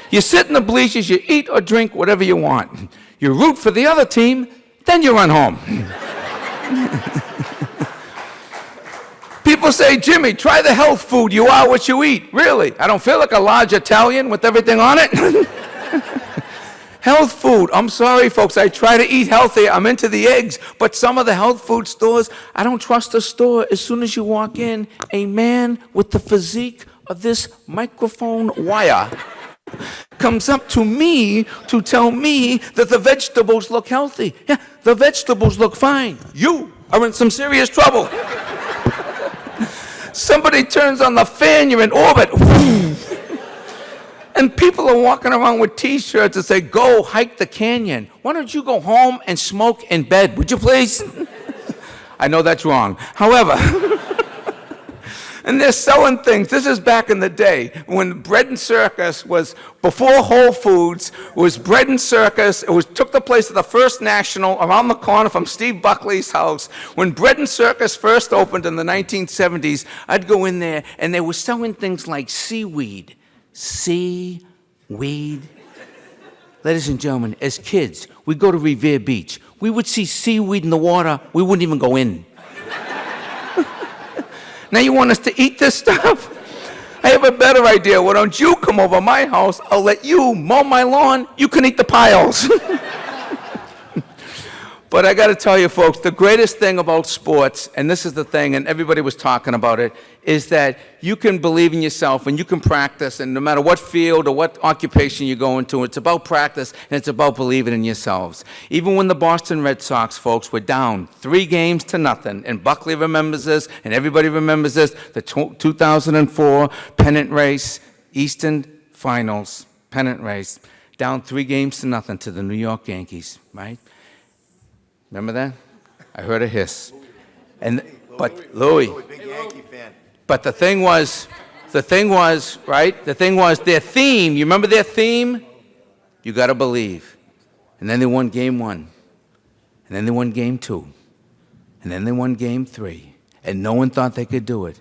You sit in the bleachers, you eat or drink whatever you want. You root for the other team, then you run home. People say, Jimmy, try the health food. You are what you eat. Really? I don't feel like a large Italian with everything on it. Health food. I'm sorry, folks. I try to eat healthy. I'm into the eggs. But some of the health food stores, I don't trust the store. As soon as you walk in, a man with the physique of this microphone wire comes up to me to tell me that the vegetables look healthy. Yeah, the vegetables look fine. You are in some serious trouble. Somebody turns on the fan, you're in orbit. And people are walking around with T-shirts that say, go hike the canyon. Why don't you go home and smoke in bed, would you please? I know that's wrong. However, and they're selling things. This is back in the day when Bread and Circus was, before Whole Foods, was Bread and Circus. It took the place of the First National around the corner from Steve Buckley's house. When Bread and Circus first opened in the 1970s, I'd go in there and they were selling things like seaweed. Seaweed. Ladies and gentlemen, as kids, we'd go to Revere Beach. We would see seaweed in the water. We wouldn't even go in. Now you want us to eat this stuff? I have a better idea. Why don't you come over my house? I'll let you mow my lawn. You can eat the piles. But I got to tell you, folks, the greatest thing about sports, and this is the thing, and everybody was talking about it, is that you can believe in yourself and you can practice, and no matter what field or what occupation you go into, it's about practice and it's about believing in yourselves. Even when the Boston Red Sox, folks, were down 3-0, and Buckley remembers this, and everybody remembers this, the 2004 pennant race, Eastern Finals pennant race, down 3-0 to the New York Yankees, right? Remember that? I heard a hiss. But Louis,
Big Yankee fan.
but the thing was, right? The thing was their theme. You remember their theme? You got to believe. And then they won game 1. And then they won game 2. And then they won game 3. And no one thought they could do it.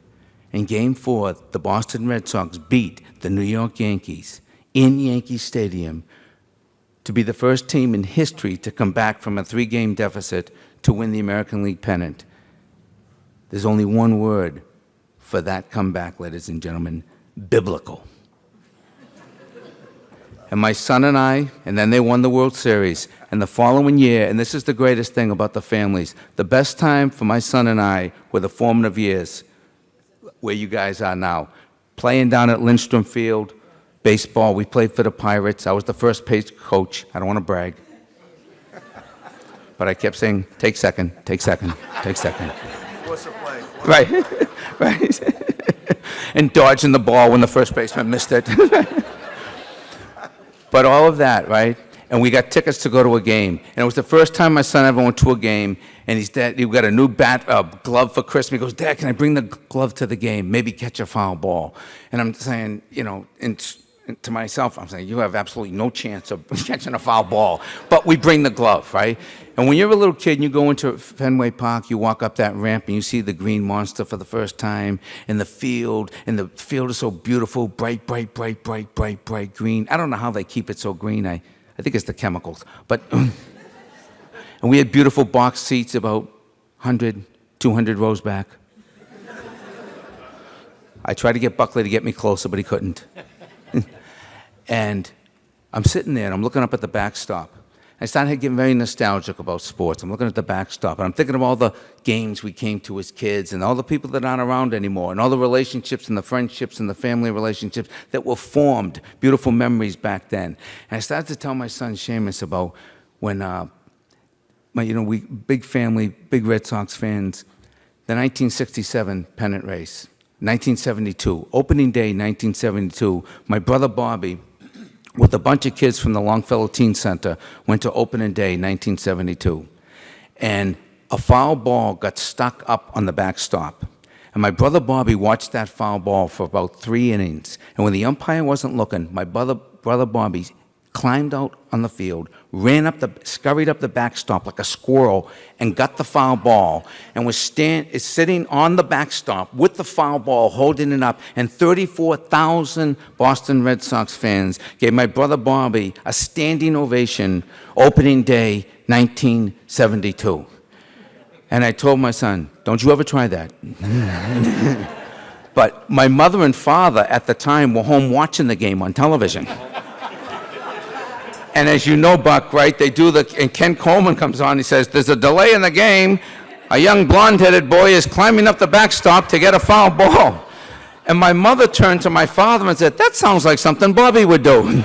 In game 4, the Boston Red Sox beat the New York Yankees in Yankee Stadium to be the first team in history to come back from a 3-game deficit to win the American League pennant.
There's only one word for that comeback, ladies and gentlemen: biblical. And my son and I, and then they won the World Series. And the following year, and this is the greatest thing about the families, the best time for my son and I were the formative years, where you guys are now. Playing down at Lindstrom Field, baseball, we played for the Pirates. I was the first base coach. I don't want to brag. But I kept saying, take second, take second, take second.
What's the play?
Right, right. And dodging the ball when the first baseman missed it. But all of that, right? And we got tickets to go to a game. And it was the first time my son ever went to a game. And he got a new glove for Christmas. He goes, Dad, can I bring the glove to the game? Maybe catch a foul ball. And I'm saying, to myself, I'm saying, you have absolutely no chance of catching a foul ball. But we bring the glove, right? And when you're a little kid and you go into Fenway Park, you walk up that ramp and you see the green monster for the first time in the field. And the field is so beautiful, bright, bright, bright, bright, bright, bright green. I don't know how they keep it so green. I think it's the chemicals. But and we had beautiful box seats about 100, 200 rows back. I tried to get Buckley to get me closer, but he couldn't. And I'm sitting there, and I'm looking up at the backstop. I started getting very nostalgic about sports. I'm looking at the backstop, and I'm thinking of all the games we came to as kids and all the people that aren't around anymore and all the relationships and the friendships and the family relationships that were formed, beautiful memories back then. And I started to tell my son Seamus about when, we big family, big Red Sox fans, the 1967 pennant race, 1972, opening day 1972, my brother Bobby, with a bunch of kids from the Longfellow Teen Center, went to opening day 1972. And a foul ball got stuck up on the backstop. And my brother Bobby watched that foul ball for about 3 innings. And when the umpire wasn't looking, my brother Bobby climbed out on the field, scurried up the backstop like a squirrel, and got the foul ball, and was sitting on the backstop with the foul ball, holding it up, and 34,000 Boston Red Sox fans gave my brother Bobby a standing ovation opening day 1972. And I told my son, don't you ever try that. But my mother and father at the time were home watching the game on television. And as you know, Buck, right, and Ken Coleman comes on, he says, there's a delay in the game. A young blonde-headed boy is climbing up the backstop to get a foul ball. And my mother turned to my father and said, that sounds like something Bobby would do.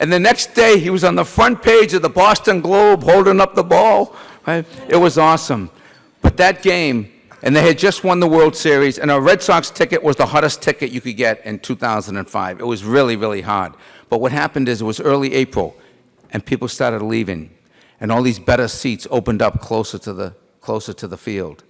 And the next day, he was on the front page of the Boston Globe holding up the ball. Right? It was awesome. But that game, and they had just won the World Series, and a Red Sox ticket was the hottest ticket you could get in 2005. It was really, really hard. But what happened is it was early April, and people started leaving, and all these better seats opened up closer to the field.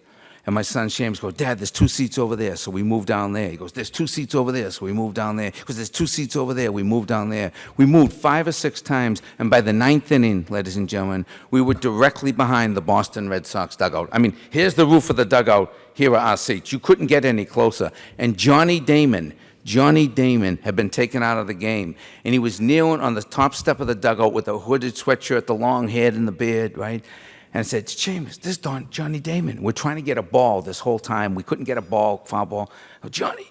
And my son James goes, Dad, there's 2 seats over there, so we moved down there. He goes, there's 2 seats over there, so we moved down there. He goes, there's 2 seats over there, we moved down there. We moved 5 or 6 times, and by the 9th inning, ladies and gentlemen, we were directly behind the Boston Red Sox dugout. I mean, here's the roof of the dugout, here are our seats. You couldn't get any closer. And Johnny Damon had been taken out of the game, and he was kneeling on the top step of the dugout with a hooded sweatshirt, the long hair and the beard, right? And I said, Seamus, this is Johnny Damon. We're trying to get a ball this whole time. We couldn't get a ball, foul ball. Oh, Johnny!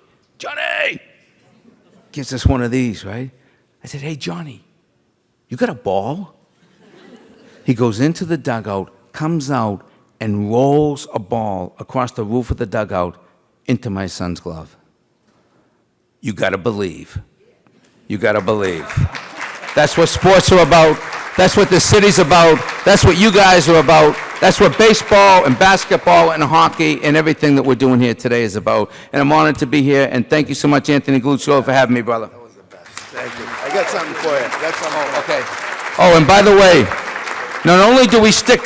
Gives us one of these, right? I said, hey, Johnny, you got a ball? He goes into the dugout, comes out, and rolls a ball across the roof of the dugout into my son's glove. You got to believe. You got to believe. That's what sports are about. That's what the city's about. That's what you guys are about. That's what baseball and basketball and hockey and everything that we're doing here today is about. And I'm honored to be here. And thank you so much, Anthony Galluccio, for having me, brother.
That was the best. Thank you. I got something for you.
Okay. Oh, and by the way, not only do we stick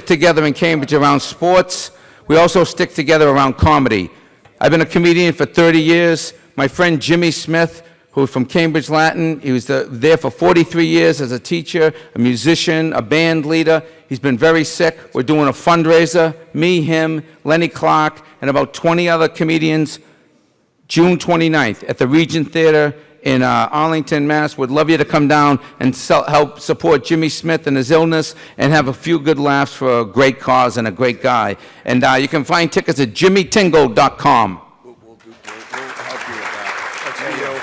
together in Cambridge around sports, we also stick together around comedy. I've been a comedian for 30 years. My friend Jimmy Smith, who's from Cambridge Latin, he was there for 43 years as a teacher, a musician, a band leader. He's been very sick. We're doing a fundraiser, me, him, Lenny Clark, and about 20 other comedians, June 29th at the Regent Theater in Arlington, Mass. Would love you to come down and help support Jimmy Smith in his illness and have a few good laughs for a great cause and a great guy. And you can find tickets at jimmytingle.com.
We'll help you with that. That's for you.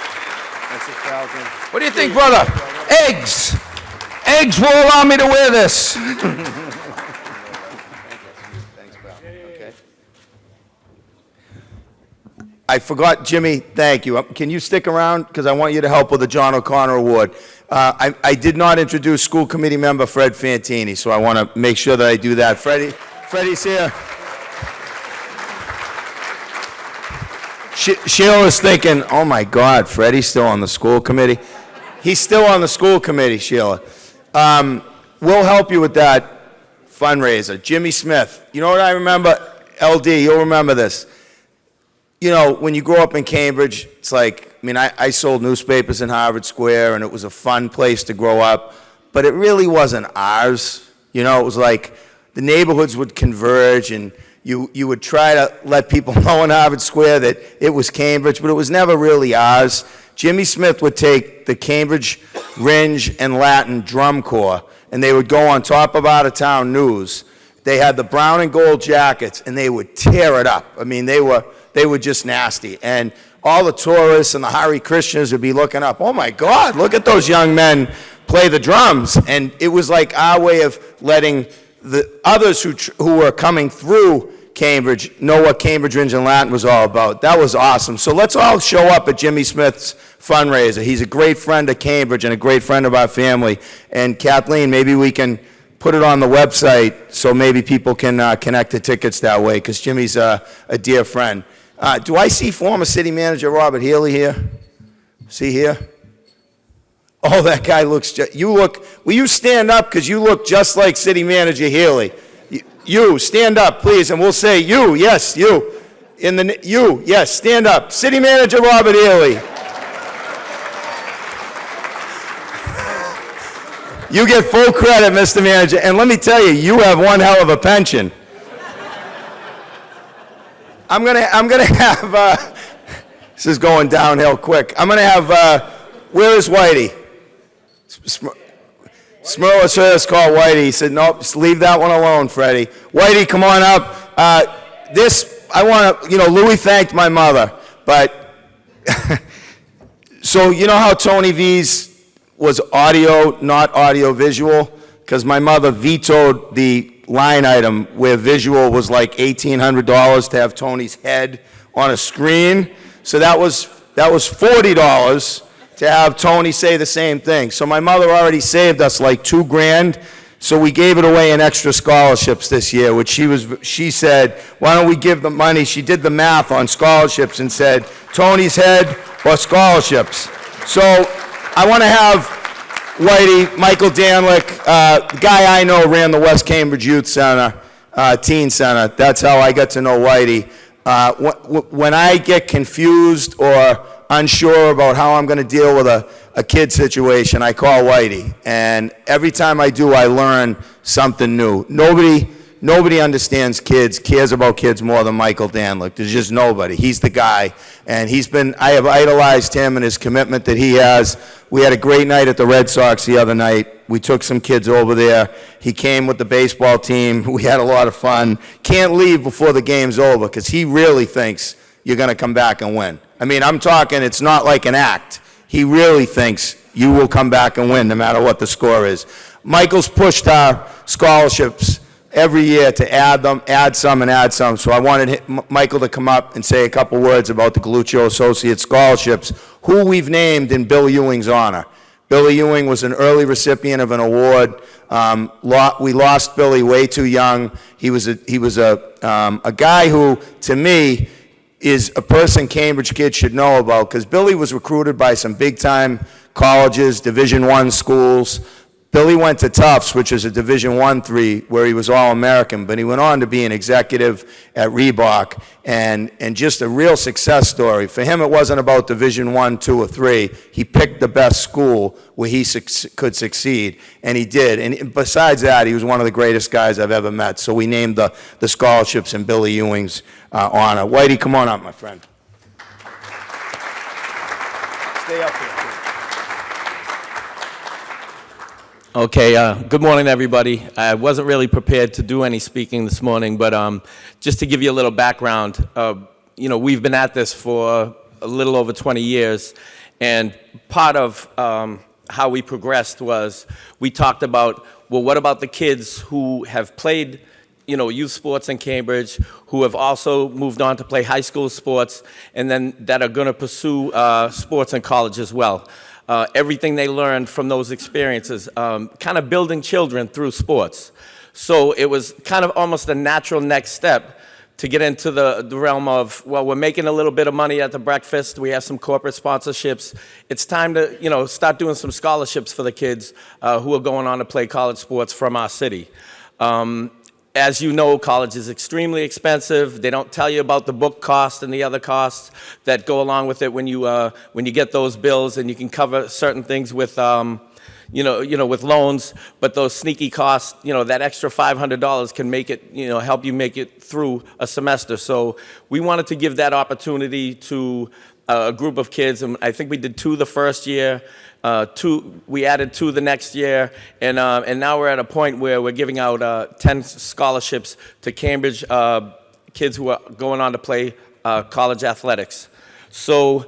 That's 1,000.
What do you think, brother? Eggs. Eggs will allow me to wear this.
Thanks, pal. Okay. I forgot, Jimmy, thank you. Can you stick around? Because I want you to help with the John O'Connor Award. I did not introduce school committee member Fred Fantini, so I want to make sure that I do that. Freddie's here. Sheila's thinking, oh my God, Freddie's still on the school committee. He's still on the school committee, Sheila. We'll help you with that fundraiser. Jimmy Smith. You know what I remember? LD, you'll remember this. You know, when you grow up in Cambridge, it's like, I mean, I sold newspapers in Harvard Square, and it was a fun place to grow up, but it really wasn't ours. You know, it was like the neighborhoods would converge, and you would try to let people know in Harvard Square that it was Cambridge, but it was never really ours. Jimmy Smith would take the Cambridge Ringe and Latin drum corps, and they would go on top of out-of-town news. They had the brown and gold jackets, and they would tear it up. I mean, they were just nasty. And all the tourists and the Hare Krishnas would be looking up, oh my God, look at those young men play the drums. And it was like our way of letting the others who were coming through Cambridge know what Cambridge Ringe and Latin was all about. That was awesome. So let's all show up at Jimmy Smith's fundraiser. He's a great friend of Cambridge and a great friend of our family. And Kathleen, maybe we can put it on the website so maybe people can connect the tickets that way, because Jimmy's a dear friend. Do I see former city manager Robert Healy here? See here? Oh, that guy looks will you stand up, because you look just like city manager Healy. You, stand up, please, and we'll say you, yes, you. You, yes, stand up. City manager Robert Healy. You get full credit, Mr. Manager, and let me tell you, you have one hell of a pension. I'm gonna have, this is going downhill quick. I'm gonna have, where is Whitey? Smirla said it's called Whitey. He said, nope, just leave that one alone, Freddie. Whitey, come on up. I want to, Louis thanked my mother, but, so you know how Tony V's was audio, not audio-visual? Because my mother vetoed the line item where visual was like $1,800 to have Tony's head on a screen. So that was $40 to have Tony say the same thing. So my mother already saved us like $2,000. So we gave it away in extra scholarships this year, which she said, why don't we give the money? She did the math on scholarships and said, Tony's head or scholarships. So I want to have Whitey, Michael Danlick, the guy I know ran the West Cambridge Youth Center, Teen Center. That's how I got to know Whitey. When I get confused or unsure about how I'm going to deal with a kid situation, I call Whitey. And every time I do, I learn something new. Nobody understands kids, cares about kids more than Michael Danlick. There's just nobody. He's the guy. And I have idolized him and his commitment that he has. We had a great night at the Red Sox the other night. We took some kids over there. He came with the baseball team. We had a lot of fun. Can't leave before the game's over, because he really thinks you're going to come back and win. I mean, I'm talking, it's not like an act. He really thinks you will come back and win no matter what the score is. Michael's pushed our scholarships every year to add some. So I wanted Michael to come up and say a couple words about the Galluccio Associate Scholarships, who we've named in Bill Ewing's honor. Billy Ewing was an early recipient of an award. We lost Billy way too young. He was a guy who, to me, is a person Cambridge kids should know about, because Billy was recruited by some big-time colleges, Division I schools. Billy went to Tufts, which is a Division I/III, where he was All-American, but he went on to be an executive at Reebok, and just a real success story. For him, it wasn't about Division I, II, or III. He picked the best school where he could succeed, and he did. And besides that, he was one of the greatest guys I've ever met. So we named the scholarships in Billy Ewing's honor. Whitey, come on up, my friend. Stay up here.
Okay, good morning, everybody. I wasn't really prepared to do any speaking this morning, but just to give you a little background, we've been at this for a little over 20 years, and part of how we progressed was we talked about, well, what about the kids who have played youth sports in Cambridge, who have also moved on to play high school sports, and then that are going to pursue sports in college as well. Everything they learned from those experiences, kind of building children through sports. So it was kind of almost a natural next step to get into the realm of, well, we're making a little bit of money at the breakfast, we have some corporate sponsorships. It's time to start doing some scholarships for the kids who are going on to play college sports from our city. As you know, college is extremely expensive. They don't tell you about the book cost and the other costs that go along with it when you get those bills, and you can cover certain things with with loans. But those sneaky costs, that extra $500 can make it, help you make it through a semester. So we wanted to give that opportunity to a group of kids, and I think we did 2 the first year. We added 2 the next year, and now we're at a point where we're giving out 10 scholarships to Cambridge kids who are going on to play college athletics. So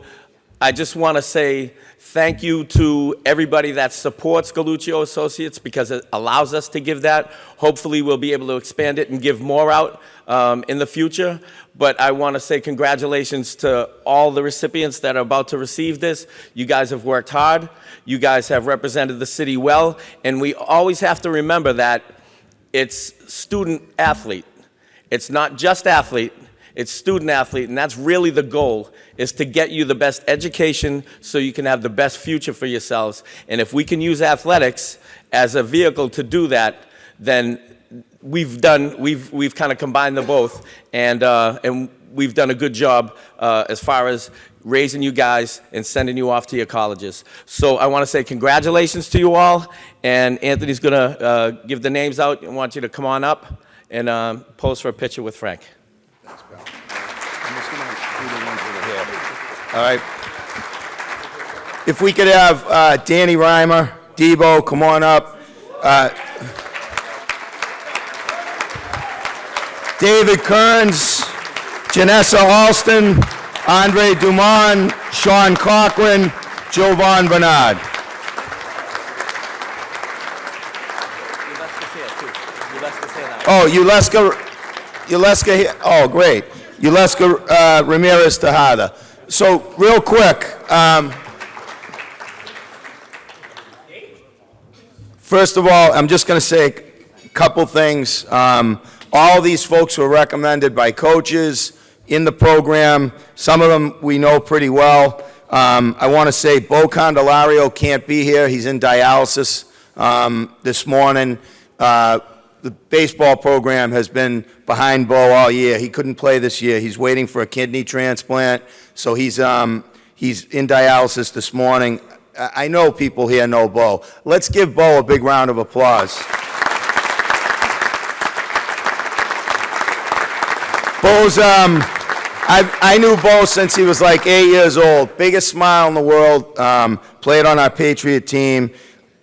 I just want to say thank you to everybody that supports Galluccio Associates, because it allows us to give that. Hopefully we'll be able to expand it and give more out in the future. But I want to say congratulations to all the recipients that are about to receive this. You guys have worked hard. You guys have represented the city well. And we always have to remember that it's student athlete. It's not just athlete, it's student athlete. And that's really the goal, is to get you the best education so you can have the best future for yourselves. And if we can use athletics as a vehicle to do that, then we've kind of combined the both, and we've done a good job as far as raising you guys and sending you off to your colleges. So I want to say congratulations to you all, and Anthony's going to give the names out. I want you to come on up and pose for a picture with Frank.
Thanks, pal. I'm just going to do the ones that are here. All right. If we could have Danny Reimer, Debo, come on up. David Kearns, Janessa Alston, Andre Dumont, Sean Cochran, Jovan Bernard. Oh, Uleska here. Oh, great. Uleska Ramirez Tejada. So, real quick, first of all, I'm just going to say a couple things. All these folks were recommended by coaches in the program. Some of them we know pretty well. I want to say Bo Candelario can't be here. He's in dialysis this morning. The baseball program has been behind Bo all year. He couldn't play this year. He's waiting for a kidney transplant, so he's in dialysis this morning. I know people here know Bo. Let's give Bo a big round of applause. Bo's, I knew Bo since he was like 8 years old. Biggest smile in the world. Played on our Patriot team.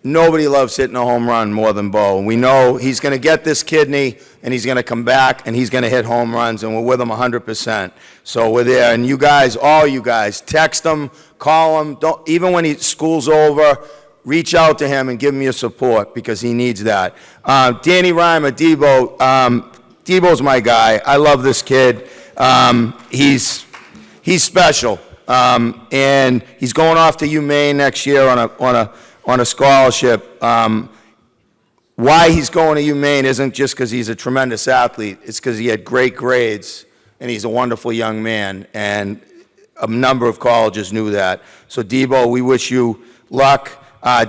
Nobody loves hitting a home run more than Bo. We know he's going to get this kidney, and he's going to come back, and he's going to hit home runs, and we're with him 100%. So we're there. And you guys, all you guys, text him, call him. Even when school's over, reach out to him and give him your support, because he needs that. Danny Reimer, Debo. Debo's my guy. I love this kid. He's special, and he's going off to UMaine next year on a scholarship. Why he's going to UMaine isn't just because he's a tremendous athlete. It's because he had great grades, and he's a wonderful young man. And a number of colleges knew that. So Debo, we wish you luck.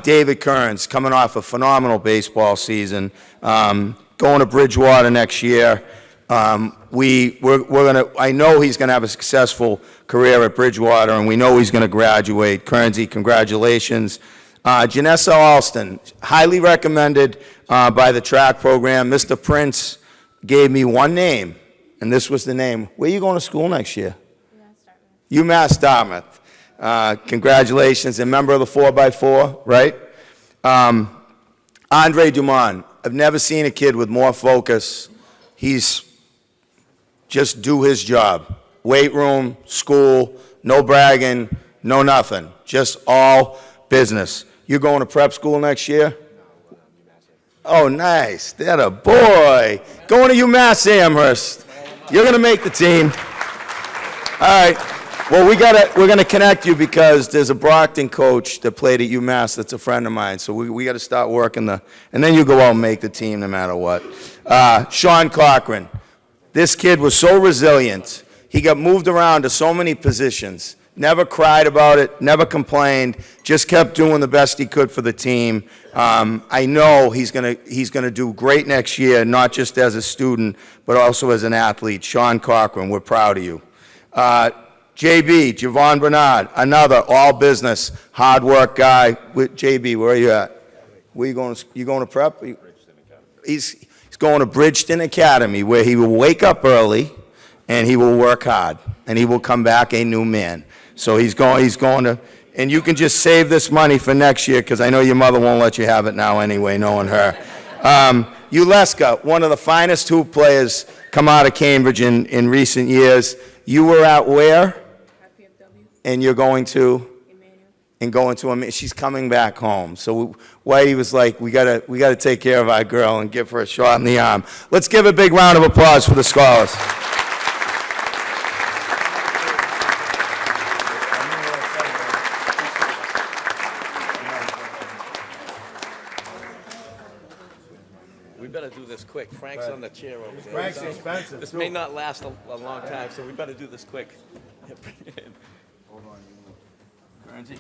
David Kearns, coming off a phenomenal baseball season. Going to Bridgewater next year. I know he's gonna have a successful career at Bridgewater, and we know he's gonna graduate. Kearnsy, congratulations. Janessa Alston, highly recommended by the track program. Mr. Prince gave me one name, and this was the name. Where are you going to school next year? UMass Dartmouth. Congratulations, a member of the 4x4, right? Andre Dumont. I've never seen a kid with more focus. He's just do his job. Weight room, school, no bragging, no nothing. Just all business. You going to prep school next year? Oh, nice. That a boy. Going to UMass Amherst. You're going to make the team. All right. Well, we're going to connect you because there's a Brockton coach that played at UMass that's a friend of mine. So we got to start working and then you go out and make the team no matter what. Sean Cochran. This kid was so resilient. He got moved around to so many positions. Never cried about it, never complained, just kept doing the best he could for the team. I know he's gonna do great next year, not just as a student, but also as an athlete. Sean Cochran, we're proud of you. JB, Javon Bernard, another all business, hard work guy. JB, where are you at? Where you going? You going to prep? He's going to Bridgeton Academy, where he will wake up early, and he will work hard, and he will come back a new man. So he's going to, and you can just save this money for next year, because I know your mother won't let you have it now anyway, knowing her. Uleska, one of the finest hoop players come out of Cambridge in recent years. You were at where? And you're going to? And going to him. She's coming back home. So Whitey was like, we gotta take care of our girl and give her a shot in the arm. Let's give a big round of applause for the scholars.
We better do this quick. Frank's on the chair over there.
Frank's expensive,
This
too.
may not last a long time, so we better do this quick.
Hold on. Guernsey,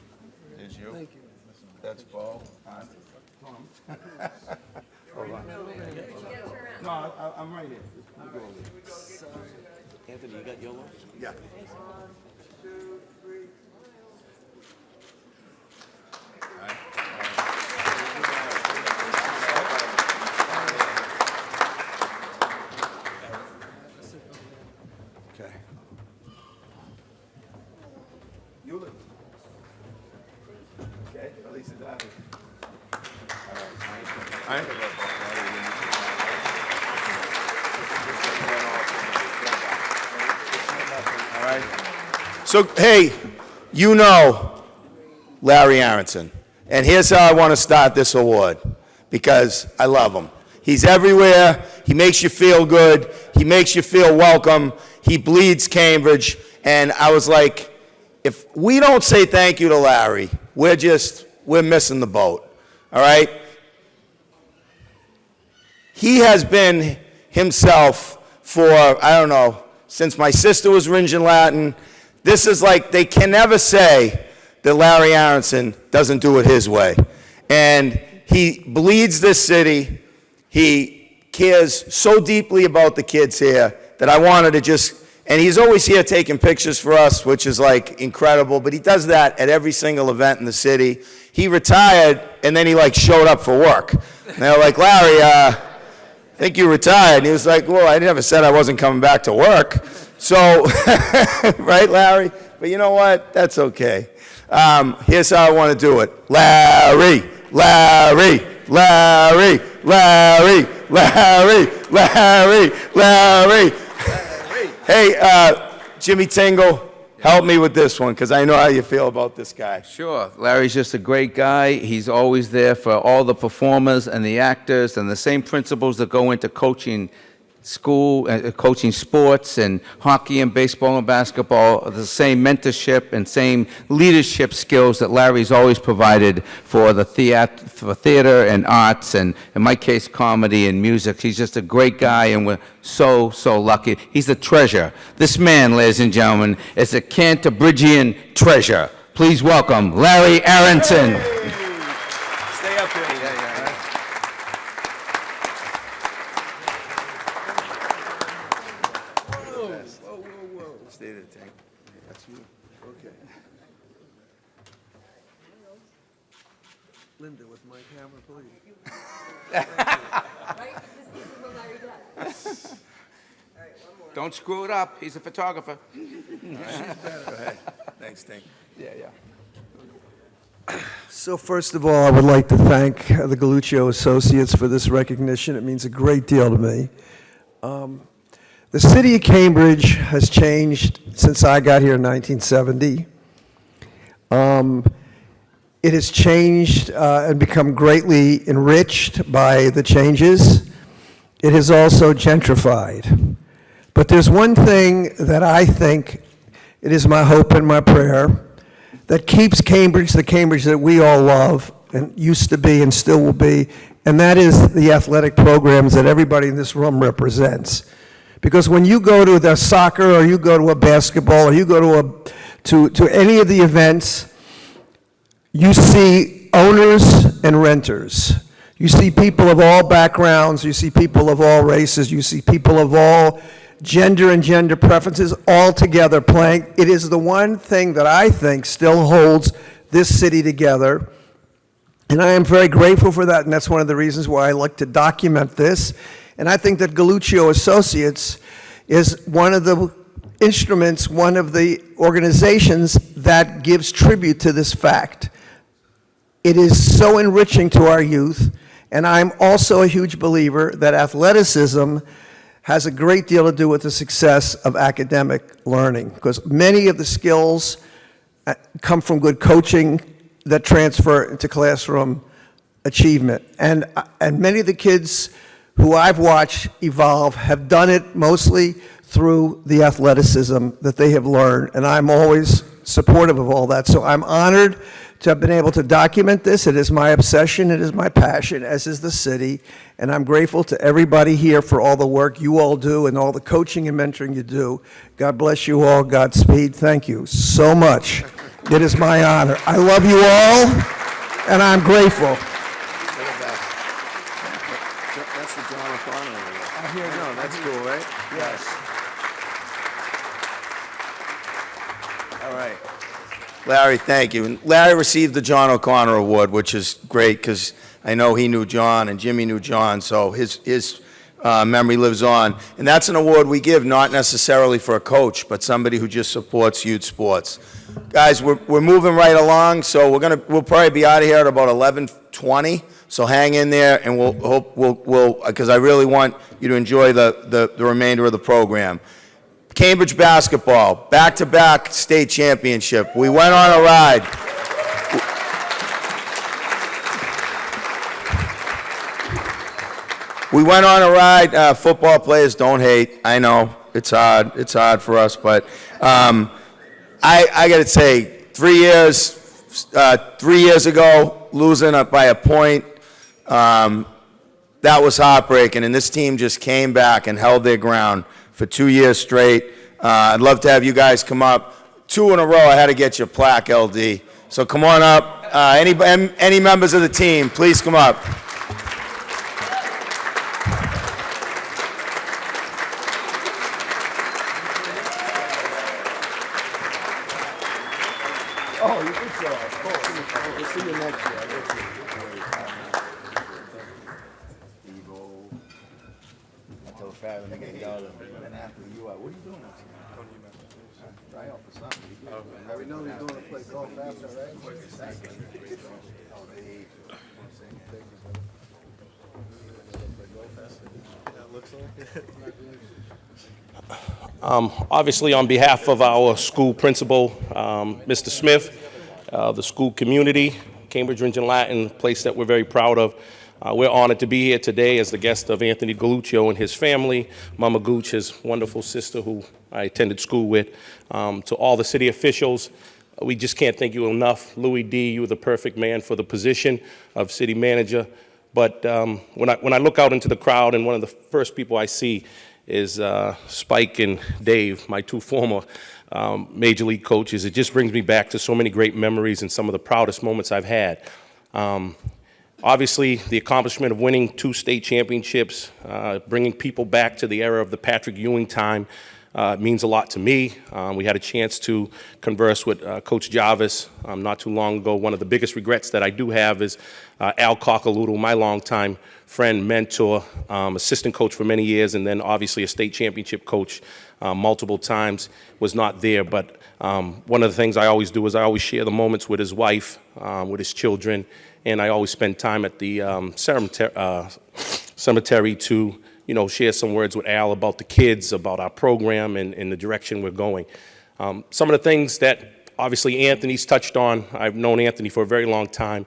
there's you. Thank you. That's Bo. Tom. Hold on. No, I'm right here. You go over there.
Anthony, you got YOLO?
Yeah. Okay. You look. Okay, at least it's all right. All right. So, hey, you know Larry Aronson. And here's how I want to start this award, because I love him. He's everywhere. He makes you feel good. He makes you feel welcome. He bleeds Cambridge. And I was like, if we don't say thank you to Larry, we're missing the boat. All right? He has been himself for, I don't know, since my sister was Ringen Latin. This is like, they can never say that Larry Aronson doesn't do it his way. And he bleeds this city. He cares so deeply about the kids here that I wanted to just, and he's always here taking pictures for us, which is like incredible, but he does that at every single event in the city. He retired, and then he like showed up for work. And they were like, Larry, I think you retired. And he was like, well, I never said I wasn't coming back to work. So, right, Larry? But you know what? That's okay. Here's how I want to do it. Larry, Larry, Larry, Larry, Larry, Larry, Larry. Hey, Jimmy Tingle, help me with this one, because I know how you feel about this guy.
Sure. Larry's just a great guy. He's always there for all the performers and the actors, and the same principles that go into coaching school, coaching sports and hockey and baseball and basketball, the same mentorship and same leadership skills that Larry's always provided for the theater and arts, and in my case, comedy and music. He's just a great guy, and we're so, so lucky. He's a treasure. This man, ladies and gentlemen, is a Cantabrigian treasure. Please welcome Larry Aronson.
Stay up here. Stay there, Tank. That's you. Okay.
Linda with my camera, please.
Don't screw it up. He's a photographer.
Go ahead. Thanks, Tank.
Yeah, yeah.
So first of all, I would like to thank the Galluccio Associates for this recognition. It means a great deal to me. The city of Cambridge has changed since I got here in 1970. It has changed and become greatly enriched by the changes. It has also gentrified. But there's one thing that I think, it is my hope and my prayer, that keeps Cambridge the Cambridge that we all love and used to be and still will be, and that is the athletic programs that everybody in this room represents. Because when you go to the soccer or you go to a basketball or you go to any of the events, you see owners and renters. You see people of all backgrounds, you see people of all races, you see people of all gender and gender preferences all together playing. It is the one thing that I think still holds this city together. And I am very grateful for that, and that's one of the reasons why I like to document this. And I think that Galluccio Associates is one of the instruments, one of the organizations that gives tribute to this fact. It is so enriching to our youth, and I'm also a huge believer that athleticism has a great deal to do with the success of academic learning, because many of the skills come from good coaching that transfer into classroom achievement. And many of the kids who I've watched evolve have done it mostly through the athleticism that they have learned, and I'm always supportive of all that. So I'm honored to have been able to document this. It is my obsession, it is my passion, as is the city, and I'm grateful to everybody here for all the work you all do and all the coaching and mentoring you do. God bless you all, Godspeed. Thank you so much. It is my honor. I love you all, and I'm grateful.
That's the John O'Connor Award. No, that's cool, right?
Yes.
All right. Larry, thank you. And Larry received the John O'Connor Award, which is great because I know he knew John and Jimmy knew John, so his memory lives on. And that's an award we give not necessarily for a coach, but somebody who just supports youth sports. Guys, we're moving right along, so we'll probably be out of here at about 11:20. So hang in there, and we'll because I really want you to enjoy the remainder of the program. Cambridge basketball, back-to-back state championship. We went on a ride. We went on a ride. Football players don't hate. I know it's hard. It's hard for us, but I got to say, 3 years ago, losing by a point. That was heartbreaking, and this team just came back and held their ground for 2 years straight. I'd love to have you guys come up. 2 in a row, I had to get your plaque, LD. So come on up. Any members of the team, please come up. Oh, you can show up. Cool. We'll see you next year. What are you doing? Try out for something. We know he's doing to play golf after, right?
Obviously, on behalf of our school principal, Mr. Smith, the school community, Cambridge Region Latin, a place that we're very proud of, we're honored to be here today as the guest of Anthony Galluccio and his family, Mama Gooch, his wonderful sister who I attended school with, to all the city officials. We just can't thank you enough. Louis D., you were the perfect man for the position of city manager. But when I look out into the crowd, and one of the first people I see is Spike and Dave, my 2 former Major League coaches, it just brings me back to so many great memories and some of the proudest moments I've had. Obviously, the accomplishment of winning 2 state championships, bringing people back to the era of the Patrick Ewing time, It means a lot to me. We had a chance to converse with Coach Jarvis not too long ago. One of the biggest regrets that I do have is Al Cockaloodle, my longtime friend, mentor, assistant coach for many years, and then obviously a state championship coach multiple times, was not there. But one of the things I always do is I always share the moments with his wife, with his children, and I always spend time at the cemetery to, share some words with Al about the kids, about our program, and the direction we're going. Some of the things that obviously Anthony's touched on, I've known Anthony for a very long time.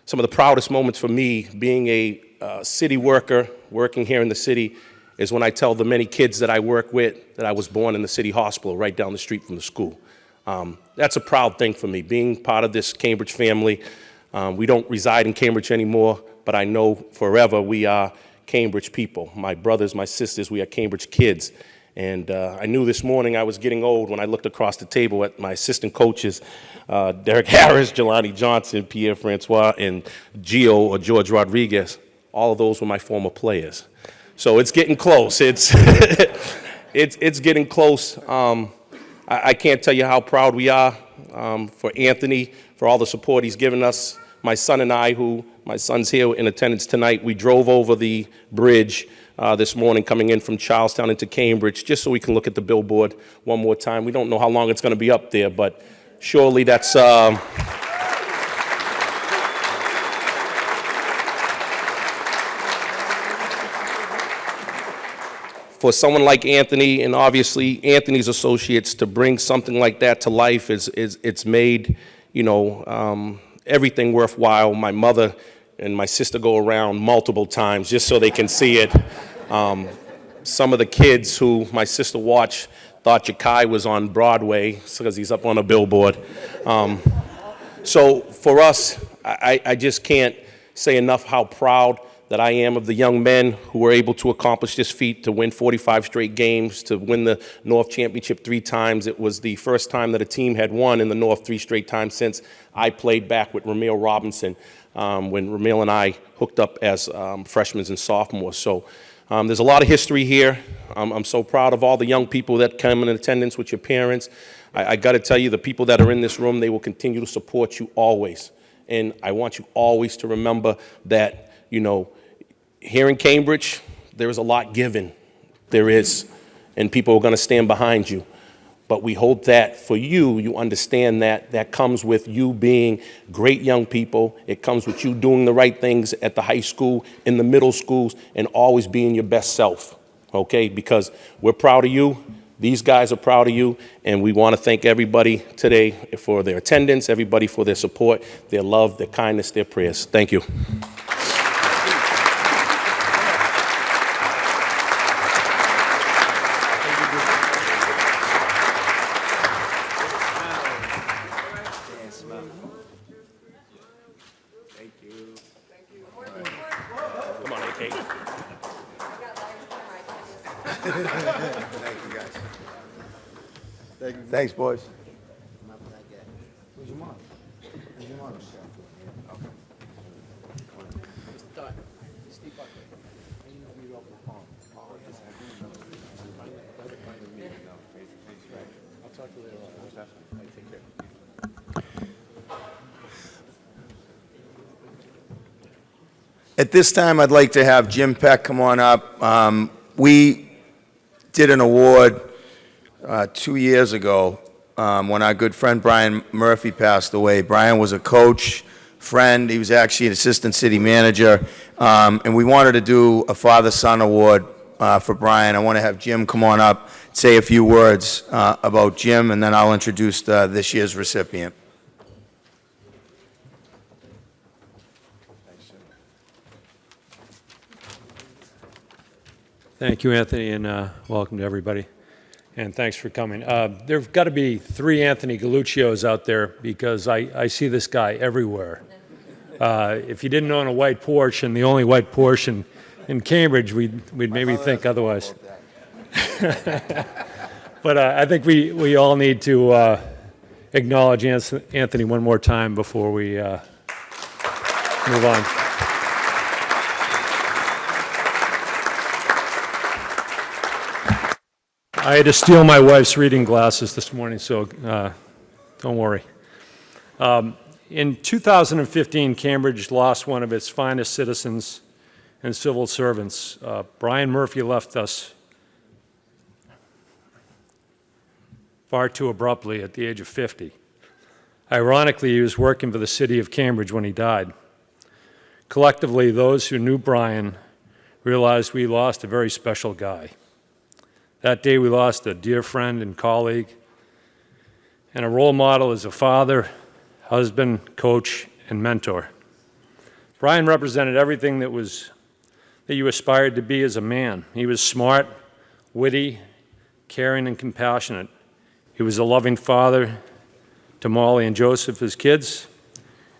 Some of the proudest moments for me, being a city worker, working here in the city, is when I tell the many kids that I work with that I was born in the city hospital right down the street from the school. That's a proud thing for me, being part of this Cambridge family. We don't reside in Cambridge anymore, but I know forever we are Cambridge people. My brothers, my sisters, we are Cambridge kids. And I knew this morning I was getting old when I looked across the table at my assistant coaches, Derek Harris, Jelani Johnson, Pierre Francois, and Gio or George Rodriguez. All of those were my former players. So it's getting close. It's getting close. I can't tell you how proud we are for Anthony, for all the support he's given us. My son and I, my son's here in attendance tonight, we drove over the bridge this morning coming in from Charlestown into Cambridge just so we can look at the billboard one more time. We don't know how long it's going to be up there, but surely that's... For someone like Anthony, and obviously Anthony's associates, to bring something like that to life it's made, everything worthwhile. My mother and my sister go around multiple times just so they can see it. Some of the kids who my sister watched thought Jakai was on Broadway because he's up on a billboard. So for us, I just can't say enough how proud that I am of the young men who were able to accomplish this feat, to win 45 straight games, to win the North Championship 3 times. It was the first time that a team had won in the North 3 straight times since I played back with Ramil Robinson, when Ramil and I hooked up as freshmen and sophomores. So there's a lot of history here. I'm so proud of all the young people that come in attendance with your parents. I got to tell you, the people that are in this room, they will continue to support you always. And I want you always to remember that, here in Cambridge, there is a lot given. There is. And people are going to stand behind you. But we hope that for you understand that comes with you being great young people. It comes with you doing the right things at the high school, in the middle schools, and always being your best self, okay? Because we're proud of you. These guys are proud of you. And we want to thank everybody today for their attendance, everybody for their support, their love, their kindness, their prayers. Thank you.
Thanks, boys. At this time, I'd like to have Jim Peck come on up. We did an award 2 years ago when our good friend Brian Murphy passed away. Brian was a coach, friend. He was actually an assistant city manager. And we wanted to do a father-son award for Brian. I want to have Jim come on up, say a few words about Jim, and then I'll introduce this year's recipient.
Thank you, Anthony, and welcome to everybody. And thanks for coming. There have got to be 3 Anthony Galluccios out there because I see this guy everywhere. If you didn't own a white Porsche, and the only white Porsche in Cambridge, we'd maybe think otherwise. But I think we all need to acknowledge Anthony one more time before we move on. I had to steal my wife's reading glasses this morning, so don't worry. In 2015, Cambridge lost one of its finest citizens and civil servants. Brian Murphy left us far too abruptly at the age of 50. Ironically, he was working for the city of Cambridge when he died. Collectively, those who knew Brian realized we lost a very special guy. That day, we lost a dear friend and colleague, and a role model as a father, husband, coach, and mentor. Brian represented everything that you aspired to be as a man. He was smart, witty, caring, and compassionate. He was a loving father to Molly and Joseph, his kids,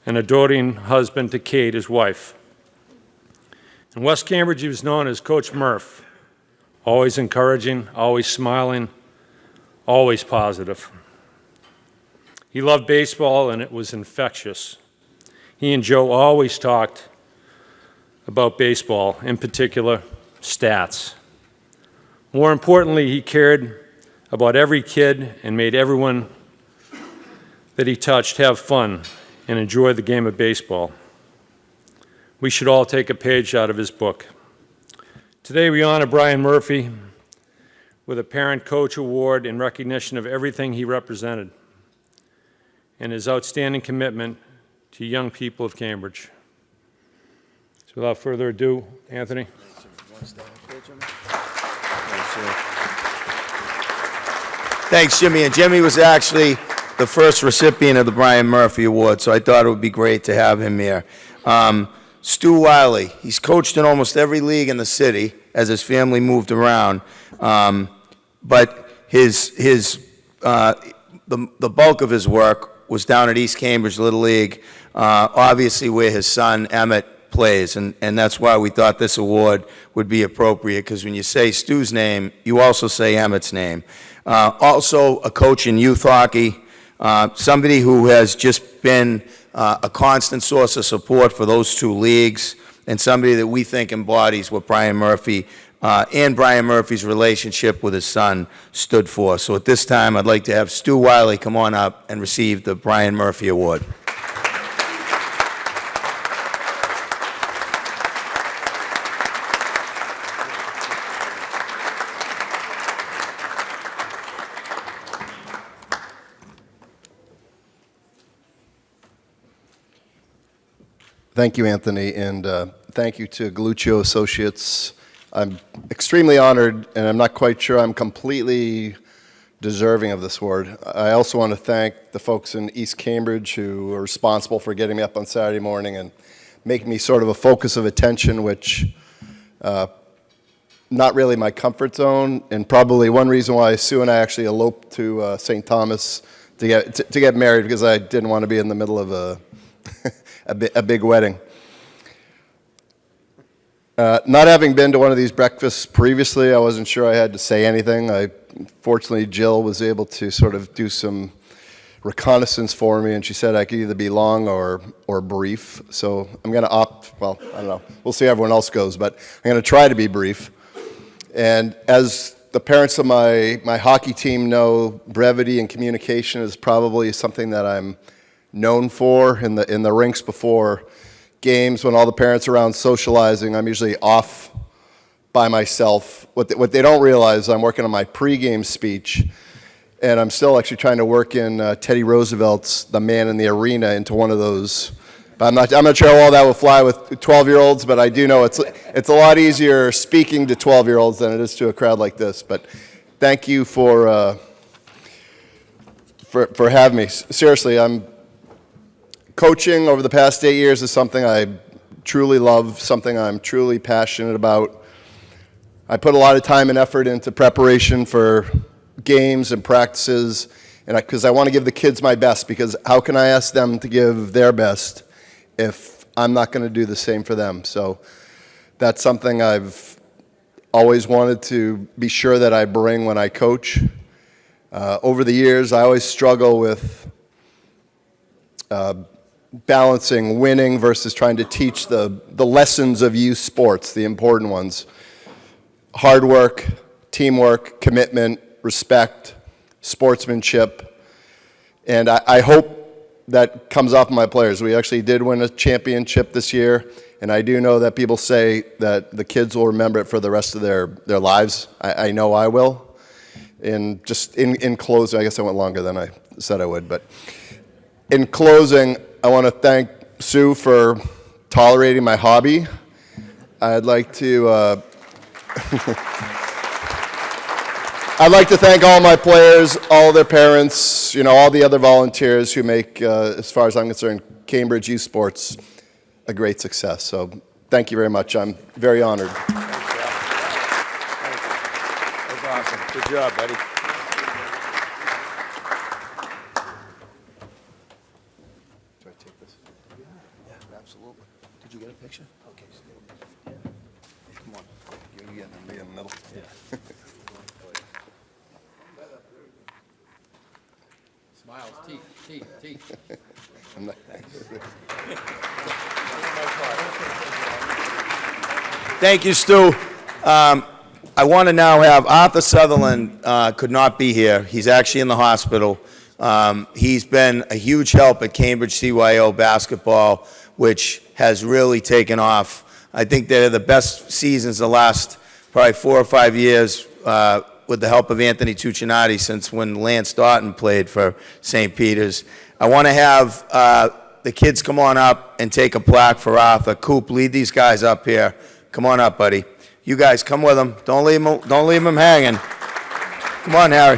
an adoring husband to Kate, his wife. In West Cambridge, he was known as Coach Murph, always encouraging, always smiling, always positive. He loved baseball, and it was infectious. He and Joe always talked about baseball, in particular, stats. More importantly, he cared about every kid and made everyone that he touched have fun and enjoy the game of baseball. We should all take a page out of his book. Today we honor Brian Murphy with a Parent Coach Award in recognition of everything he represented and his outstanding commitment to young people of Cambridge. So without further ado, Anthony.
Thanks, Jimmy. And Jimmy was actually the first recipient of the Brian Murphy Award, so I thought it would be great to have him here. Stu Wiley, he's coached in almost every league in the city as his family moved around, but the bulk of his work was down at East Cambridge Little League, obviously where his son Emmett plays, and that's why we thought this award would be appropriate, because when you say Stu's name, you also say Emmett's name. Also a coach in youth hockey, somebody who has just been a constant source of support for those two leagues, and somebody that we think embodies what Brian Murphy and Brian Murphy's relationship with his son stood for. So at this time, I'd like to have Stu Wiley come on up and receive the Brian Murphy Award.
Thank you, Anthony, and thank you to Galluccio Associates. I'm extremely honored, and I'm not quite sure I'm completely deserving of this award. I also want to thank the folks in East Cambridge who are responsible for getting me up on Saturday morning and making me sort of a focus of attention, which not really my comfort zone, and probably one reason why Sue and I actually eloped to St. Thomas to get married, because I didn't want to be in the middle of a big wedding. Not having been to one of these breakfasts previously, I wasn't sure I had to say anything. Fortunately, Jill was able to sort of do some reconnaissance for me, and she said I could either be long or brief. So I'm going to opt, well, I don't know. We'll see how everyone else goes, but I'm going to try to be brief. And as the parents of my hockey team know, brevity and communication is probably something that I'm known for in the rinks before games. When all the parents are around socializing, I'm usually off by myself. What they don't realize, I'm working on my pregame speech, and I'm still actually trying to work in Teddy Roosevelt's The Man in the Arena into one of those. But I'm not sure how well that will fly with 12-year-olds, but I do know it's a lot easier speaking to 12-year-olds than it is to a crowd like this. But thank you for having me. Seriously, coaching over the past 8 years is something I truly love, something I'm truly passionate about. I put a lot of time and effort into preparation for games and practices, and because I want to give the kids my best, because how can I ask them to give their best if I'm not going to do the same for them? So that's something I've always wanted to be sure that I bring when I coach. Over the years, I always struggle with balancing winning versus trying to teach the lessons of youth sports, the important ones. Hard work, teamwork, commitment, respect, sportsmanship, and I hope that comes off my players. We actually did win a championship this year, and I do know that people say that the kids will remember it for the rest of their lives. I know I will. And just in closing, I guess I went longer than I said I would, but in closing, I want to thank Sue for tolerating my hobby. I'd like to I'd like to thank all my players, all their parents, all the other volunteers who make, as far as I'm concerned, Cambridge Youth Sports a great success. So thank you very much. I'm very honored.
That's awesome. Good job, buddy. Do I take this? Yeah, absolutely. Did you get a picture? Okay. Come on. You get in the middle. Yeah.
Smiles, teeth.
I'm not-
Thank you, Stu. I want to now have Arthur Sutherland could not be here. He's actually in the hospital. He's been a huge help at Cambridge CYO basketball, which has really taken off. I think they're the best seasons the last probably 4 or 5 years with the help of Anthony Tuccinati since when Lance Doughton played for St. Peter's. I want to have the kids come on up and take a plaque for Arthur. Coop, lead these guys up here. Come on up, buddy. You guys, come with him. Don't leave him hanging. Come on, Harry.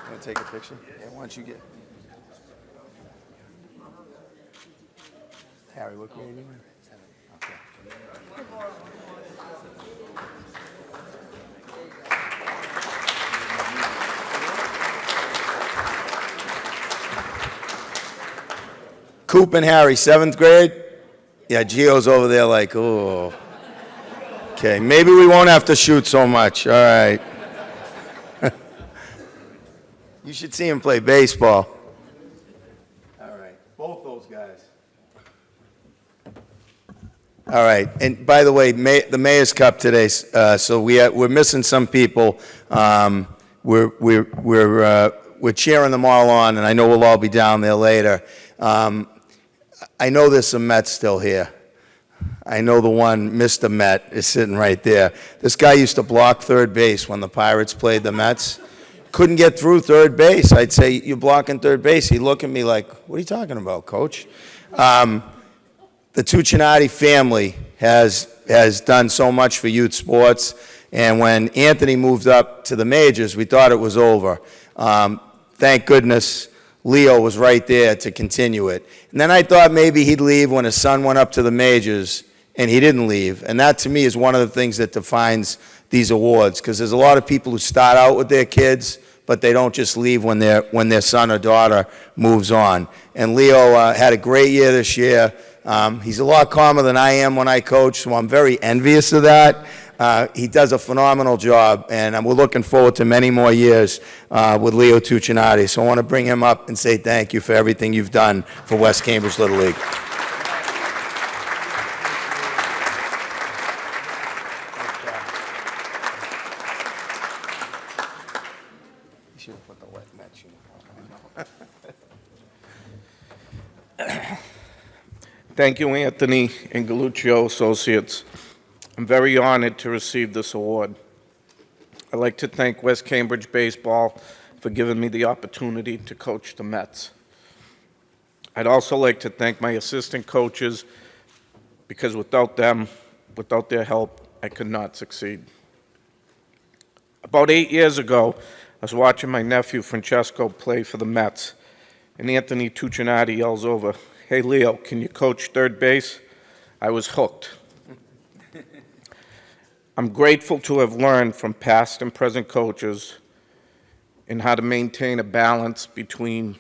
Want to take a picture? Yeah, why don't you get... Harry, look where you went. Okay. Coop and Harry, 7th grade? Yeah, Gio's over there like, oh. Okay, maybe we won't have to shoot so much. All right. You should see him play baseball. All right, both those guys. All right, and by the way, the Mayor's Cup today, so we're missing some people. We're cheering them all on, and I know we'll all be down there later. I know there's some Mets still here. I know the one, Mr. Met, is sitting right there. This guy used to block third base when the Pirates played the Mets. Couldn't get through third base. I'd say, you're blocking third base. He'd look at me like, what are you talking about, coach? The Tuccinati family has done so much for youth sports, and when Anthony moved up to the majors, we thought it was over. Thank goodness Leo was right there to continue it. And then I thought maybe he'd leave when his son went up to the majors, and he didn't leave. And that, to me, is one of the things that defines these awards, because there's a lot of people who start out with their kids, but they don't just leave when their son or daughter moves on. And Leo had a great year this year. He's a lot calmer than I am when I coach, so I'm very envious of that. He does a phenomenal job, and we're looking forward to many more years with Leo Tuccinati. So I want to bring him up and say thank you for everything you've done for West Cambridge Little League.
Thank you, Anthony and Galluccio Associates. I'm very honored to receive this award. I'd like to thank West Cambridge Baseball for giving me the opportunity to coach the Mets. I'd also like to thank my assistant coaches, because without them, without their help, I could not succeed. About 8 years ago, I was watching my nephew Francesco play for the Mets, and Anthony Tuccinati yells over, "Hey, Leo, can you coach third base?" I was hooked. I'm grateful to have learned from past and present coaches in how to maintain a balance between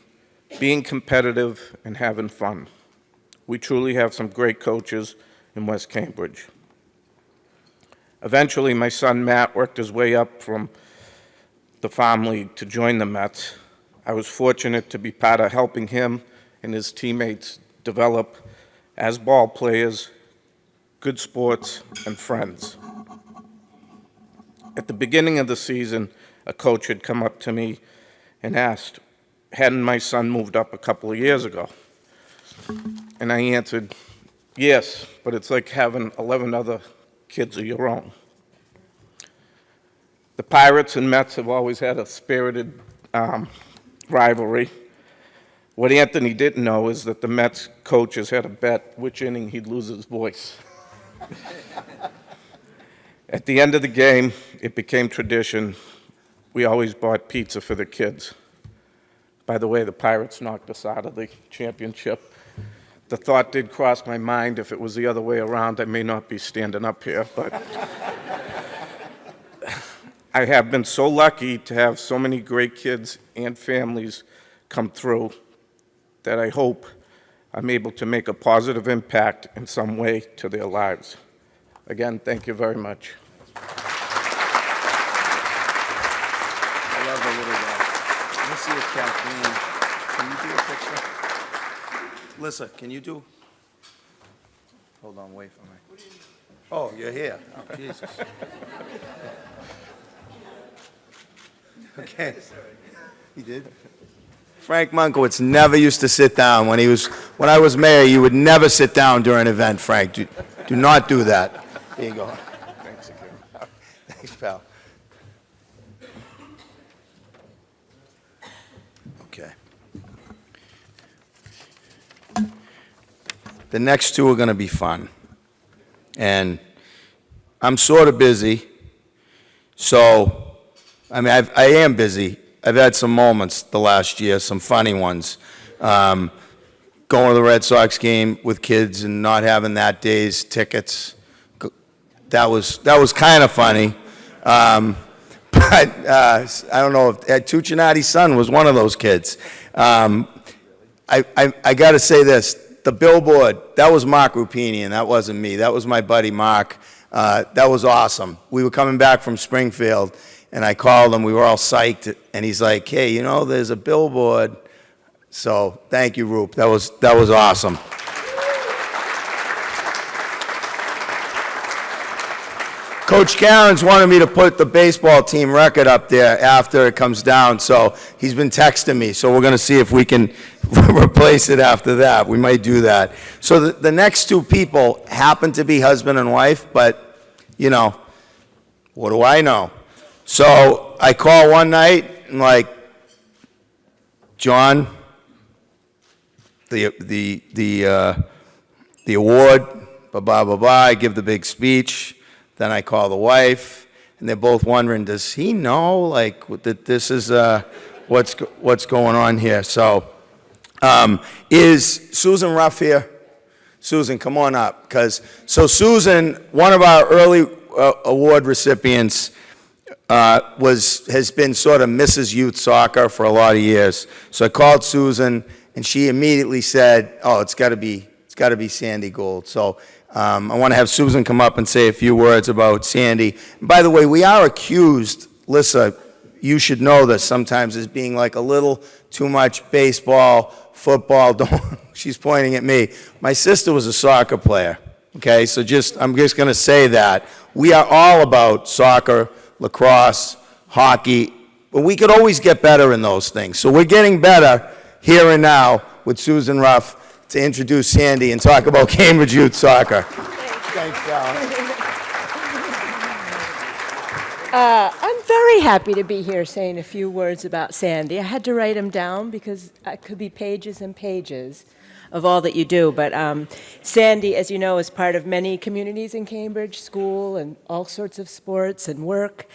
being competitive and having fun. We truly have some great coaches in West Cambridge. Eventually, my son Matt worked his way up from the farm league to join the Mets.
I was fortunate to be part of helping him and his teammates develop as ball players, good sports, and friends. At the beginning of the season, a coach had come up to me and asked, hadn't my son moved up a couple of years ago? And I answered, yes, but it's like having 11 other kids of your own. The Pirates and Mets have always had a spirited rivalry. What Anthony didn't know is that the Mets coaches had a bet which inning he'd lose his voice. At the end of the game, it became tradition. We always bought pizza for the kids. By the way, the Pirates knocked us out of the championship. The thought did cross my mind, if it was the other way around, I may not be standing up here, but I have been so lucky to have so many great kids and families come through that I hope I'm able to make a positive impact in some way to their lives. Again, thank you very much.
I love the little guy. Let me see if Kathleen, can you do a picture? Lissa, can you do? Hold on, wait for me. Oh, you're here. Oh, Jesus. Okay. He did? Frank Munkowitz never used to sit down. When I was mayor, you would never sit down during an event, Frank. Do not do that. Here you go. Thanks again. Thanks, pal. Okay. The next two are going to be fun. And I'm sort of busy, so, I mean, I am busy. I've had some moments the last year, some funny ones. Going to the Red Sox game with kids and not having that day's tickets. That was kind of funny. But I don't know if Tuccinati's son was one of those kids. I got to say this. The billboard, that was Mark Rupini, and that wasn't me. That was my buddy Mark. That was awesome. We were coming back from Springfield, and I called him. We were all psyched, and he's like, hey, you know, there's a billboard. So thank you, Roop. That was awesome. Coach Cairns wanted me to put the baseball team record up there after it comes down, so he's been texting me. So we're going to see if we can replace it after that. We might do that. So the next two people happen to be husband and wife, but, you know, what do I know? So I call one night, and like, John, the award, blah, blah, blah, blah. I give the big speech. Then I call the wife, and they're both wondering, does he know, like, that this is what's going on here? So is Susan Ruff here? Susan, come on up. So Susan, one of our early award recipients, has been sort of Mrs. Youth Soccer for a lot of years. So I called Susan, and she immediately said, oh, it's got to be Sandy Gould. So I want to have Susan come up and say a few words about Sandy. And by the way, we are accused, Lissa, you should know this sometimes, as being like a little too much baseball, football. She's pointing at me. My sister was a soccer player, okay? So I'm just going to say that. We are all about soccer, lacrosse, hockey, but we could always get better in those things. So we're getting better here and now with Susan Ruff to introduce Sandy and talk about Cambridge Youth Soccer. Thanks, Val.
I'm very happy to be here saying a few words about Sandy. I had to write them down because it could be pages and pages of all that you do. But Sandy, as you know, is part of many communities in Cambridge, school and all sorts of sports and work.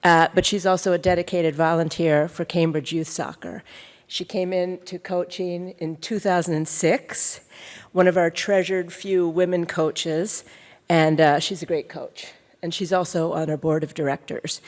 But she's also a dedicated volunteer for Cambridge Youth Soccer. She came into coaching in 2006, one of our treasured few women coaches, and she's a great coach. And she's also on our board of directors.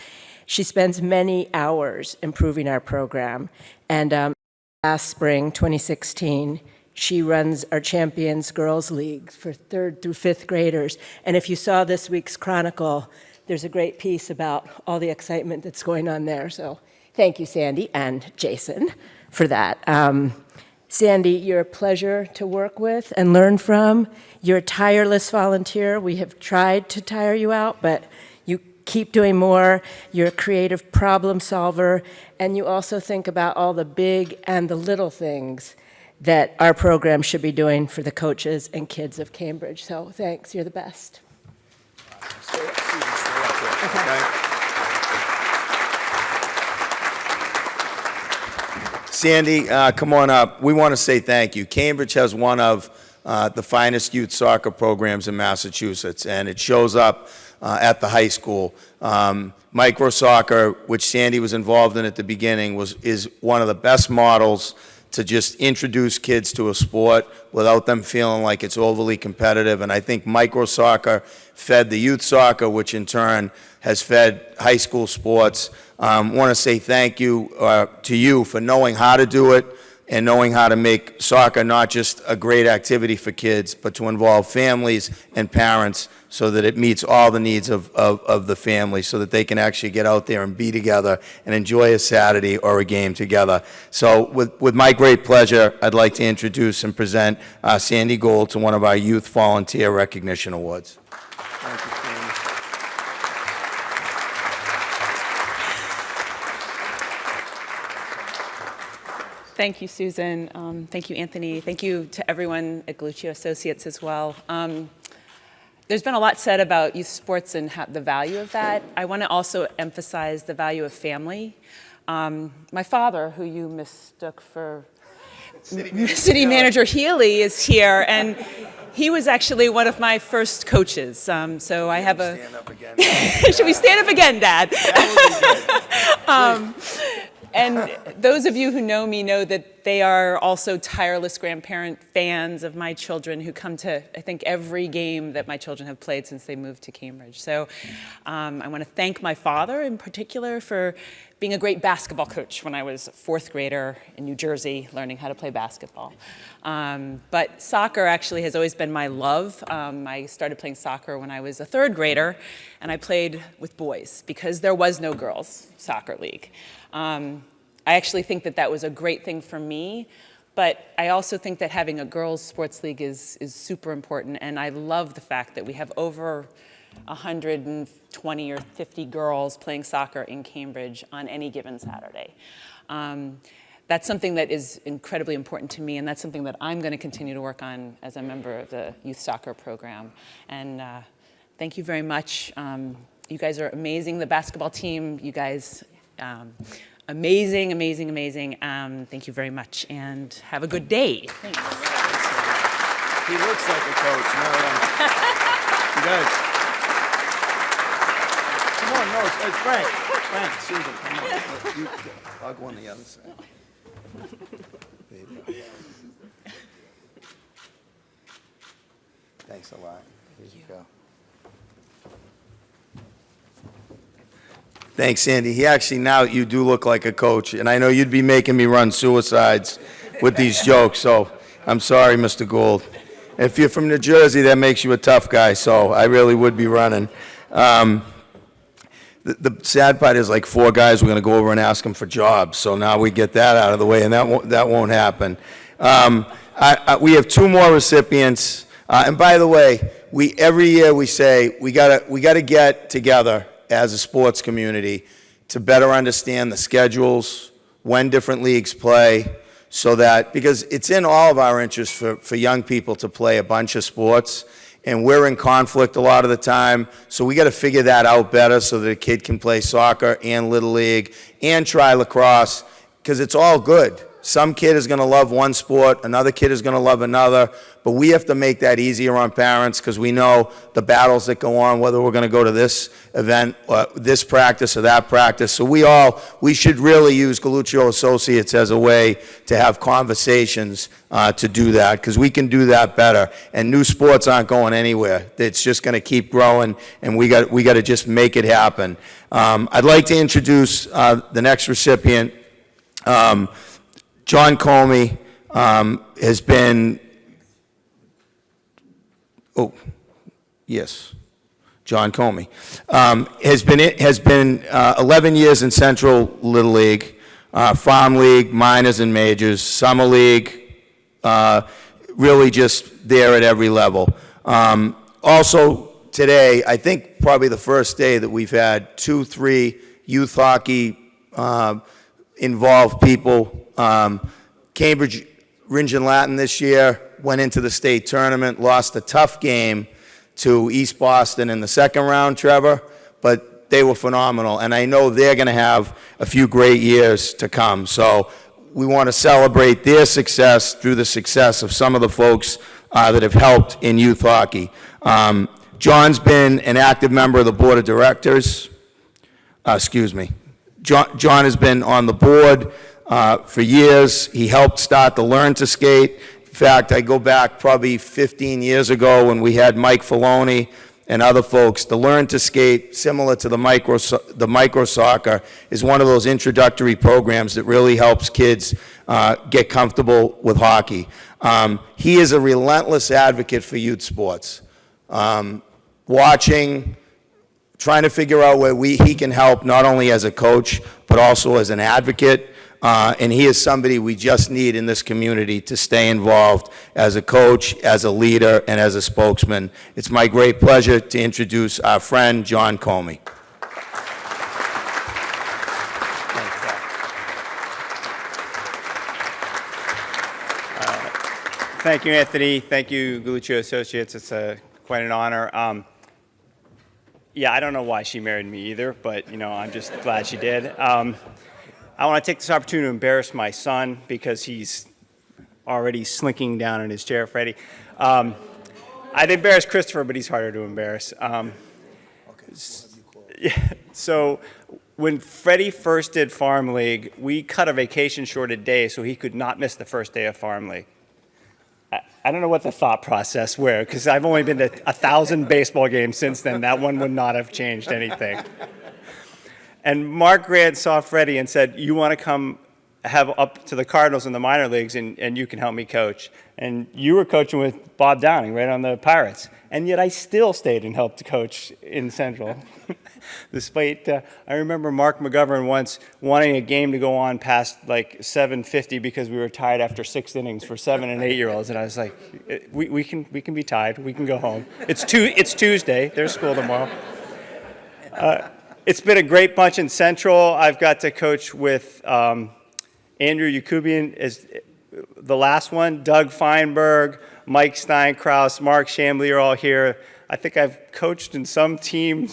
She spends many hours improving our program. And last spring, 2016, she runs our Champions Girls League for 3rd through 5th graders. And if you saw this week's Chronicle, there's a great piece about all the excitement that's going on there. So thank you, Sandy and Jason, for that. Sandy, you're a pleasure to work with and learn from. You're a tireless volunteer. We have tried to tire you out, but you keep doing more. You're a creative problem solver, and you also think about all the big and the little things that our program should be doing for the coaches and kids of Cambridge. So thanks, you're the best.
Sandy, come on up. We want to say thank you. Cambridge has one of the finest youth soccer programs in Massachusetts, and it shows up at the high school. Micro soccer, which Sandy was involved in at the beginning, is one of the best models to just introduce kids to a sport without them feeling like it's overly competitive. And I think micro soccer fed the youth soccer, which in turn has fed high school sports. Want to say thank you to you for knowing how to do it and knowing how to make soccer not just a great activity for kids, but to involve families and parents so that it meets all the needs of the family, so that they can actually get out there and be together and enjoy a Saturday or a game together. So with my great pleasure, I'd like to introduce and present Sandy Gold to one of our Youth Volunteer Recognition Awards. Thank you, Sandy.
Thank you, Susan. Thank you, Anthony. Thank you to everyone at Galluccio Associates as well. There's been a lot said about youth sports and the value of that. I want to also emphasize the value of family. My father, who you mistook for City Manager Healy, is here, and he was actually one of my first coaches. So I have a... Stand up again. Should we stand up again, Dad? That would be good. And those of you who know me know that they are also tireless grandparent fans of my children who come to, I think, every game that my children have played since they moved to Cambridge. So I want to thank my father in particular for being a great basketball coach when I was a fourth grader in New Jersey learning how to play basketball. But soccer actually has always been my love. I started playing soccer when I was a third grader, and I played with boys because there was no girls' soccer league. I actually think that that was a great thing for me, but I also think that having a girls' sports league is super important, and I love the fact that we have over 120 or 50 girls playing soccer in Cambridge on any given Saturday. That's something that is incredibly important to me, and that's something that I'm going to continue to work on as a member of the youth soccer program. And thank you very much. You guys are amazing. The basketball team, you guys, amazing, amazing, amazing. Thank you very much, and have a good day. Thanks.
He looks like a coach. No. He does. Come on, no, it's Frank. Frank, Susan, come on. I'll go on the other side. There you go. Thanks a lot. Here you go. Thanks, Sandy. He actually, now you do look like a coach, and I know you'd be making me run suicides with these jokes, so I'm sorry, Mr. Gould. If you're from New Jersey, that makes you a tough guy, so I really would be running. The sad part is, like, 4 guys we're going to go over and ask them for jobs, so now we get that out of the way, and that won't happen. We have 2 more recipients, and by the way, every year we say we gotta get together as a sports community to better understand the schedules, when different leagues play, so that, because it's in all of our interests for young people to play a bunch of sports, and we're in conflict a lot of the time, so we got to figure that out better so that a kid can play soccer and Little League and try lacrosse, because it's all good. Some kid is going to love one sport, another kid is going to love another, but we have to make that easier on parents because we know the battles that go on, whether we're going to go to this event, or this practice or that practice. So we should really use Galluccio Associates as a way to have conversations to do that, because we can do that better. And new sports aren't going anywhere. It's just going to keep growing, and we got to just make it happen. I'd like to introduce the next recipient. John Comey has been, John Comey has been 11 years in Central Little League. Farm League, minors and majors, Summer League, really just there at every level. Also, today, I think probably the first day that we've had 2-3 youth hockey involved people. Cambridge Ringe and Latin this year went into the state tournament, lost a tough game to East Boston in the second round, Trevor, but they were phenomenal, and I know they're going to have a few great years to come. So we want to celebrate their success through the success of some of the folks that have helped in youth hockey. John's been an active member of the board of directors. John has been on the board for years. He helped start the Learn to Skate. In fact, I go back probably 15 years ago when we had Mike Filoni and other folks. The Learn to Skate, similar to the micro soccer, is one of those introductory programs that really helps kids get comfortable with hockey. He is a relentless advocate for youth sports. Watching, trying to figure out where he can help, not only as a coach, but also as an advocate. And he is somebody we just need in this community to stay involved as a coach, as a leader, and as a spokesman. It's my great pleasure to introduce our friend, John Comey.
Thank you, Anthony. Thank you, Galluccio Associates. It's quite an honor. Yeah, I don't know why she married me either, but I'm just glad she did. I want to take this opportunity to embarrass my son because he's already slinking down in his chair, Freddie. I'd embarrass Christopher, but he's harder to embarrass. So when Freddie first did Farm League, we cut a vacation short a day so he could not miss the first day of Farm League. I don't know what the thought process were, because I've only been to 1,000 baseball games since then. That one would not have changed anything. And Mark Grant saw Freddie and said, you want to come have up to the Cardinals in the minor leagues and you can help me coach. And you were coaching with Bob Downing right on the Pirates. And yet I still stayed and helped coach in Central. Despite, I remember Mark McGovern once wanting a game to go on past like 7:50 because we were tied after 6 innings for 7- and 8-year-olds. And I was like, we can be tied. We can go home. It's Tuesday. There's school tomorrow. It's been a great bunch in Central. I've got to coach with Andrew Yakubian is the last one, Doug Feinberg, Mike Steinkraus, Mark Chambly are all here. I think I've coached in some team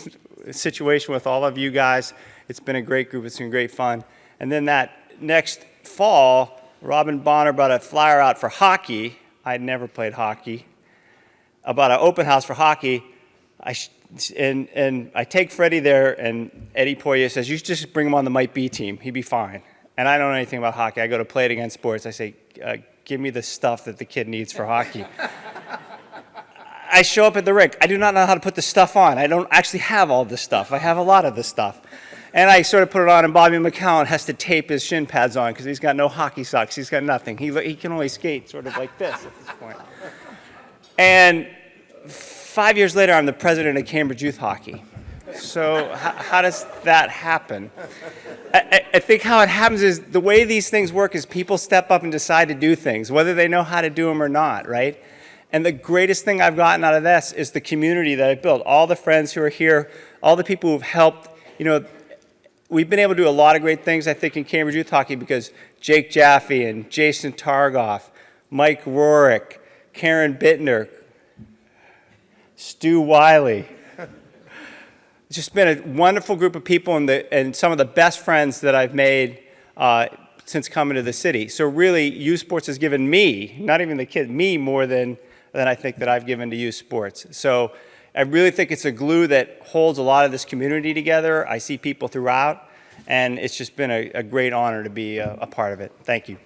situation with all of you guys. It's been a great group. It's been great fun. And then that next fall, Robin Bonner brought a flyer out for hockey. I'd never played hockey. About an open house for hockey. And I take Freddie there, and Eddie Poirier says, you should just bring him on the Might Be team. He'd be fine. And I don't know anything about hockey. I go to Play It Again Sports. I say, give me the stuff that the kid needs for hockey. I show up at the rink. I do not know how to put the stuff on. I don't actually have all this stuff. I have a lot of the stuff. And I sort of put it on, and Bobby McCowan has to tape his shin pads on because he's got no hockey socks. He's got nothing. He can only skate sort of like this at this point. And 5 years later, I'm the president of Cambridge Youth Hockey. So how does that happen? I think how it happens is the way these things work is people step up and decide to do things, whether they know how to do them or not, right? And the greatest thing I've gotten out of this is the community that I've built, all the friends who are here, all the people who've helped. We've been able to do a lot of great things, I think, in Cambridge Youth Hockey because Jake Jaffe and Jason Targoff, Mike Rorick, Karen Bittner, Stu Wiley. It's just been a wonderful group of people and some of the best friends that I've made since coming to the city. So really, youth sports has given me, not even the kid, me more than I think that I've given to youth sports. So I really think it's a glue that holds a lot of this community together. I see people throughout, and it's just been a great honor to be a part of it. Thank you.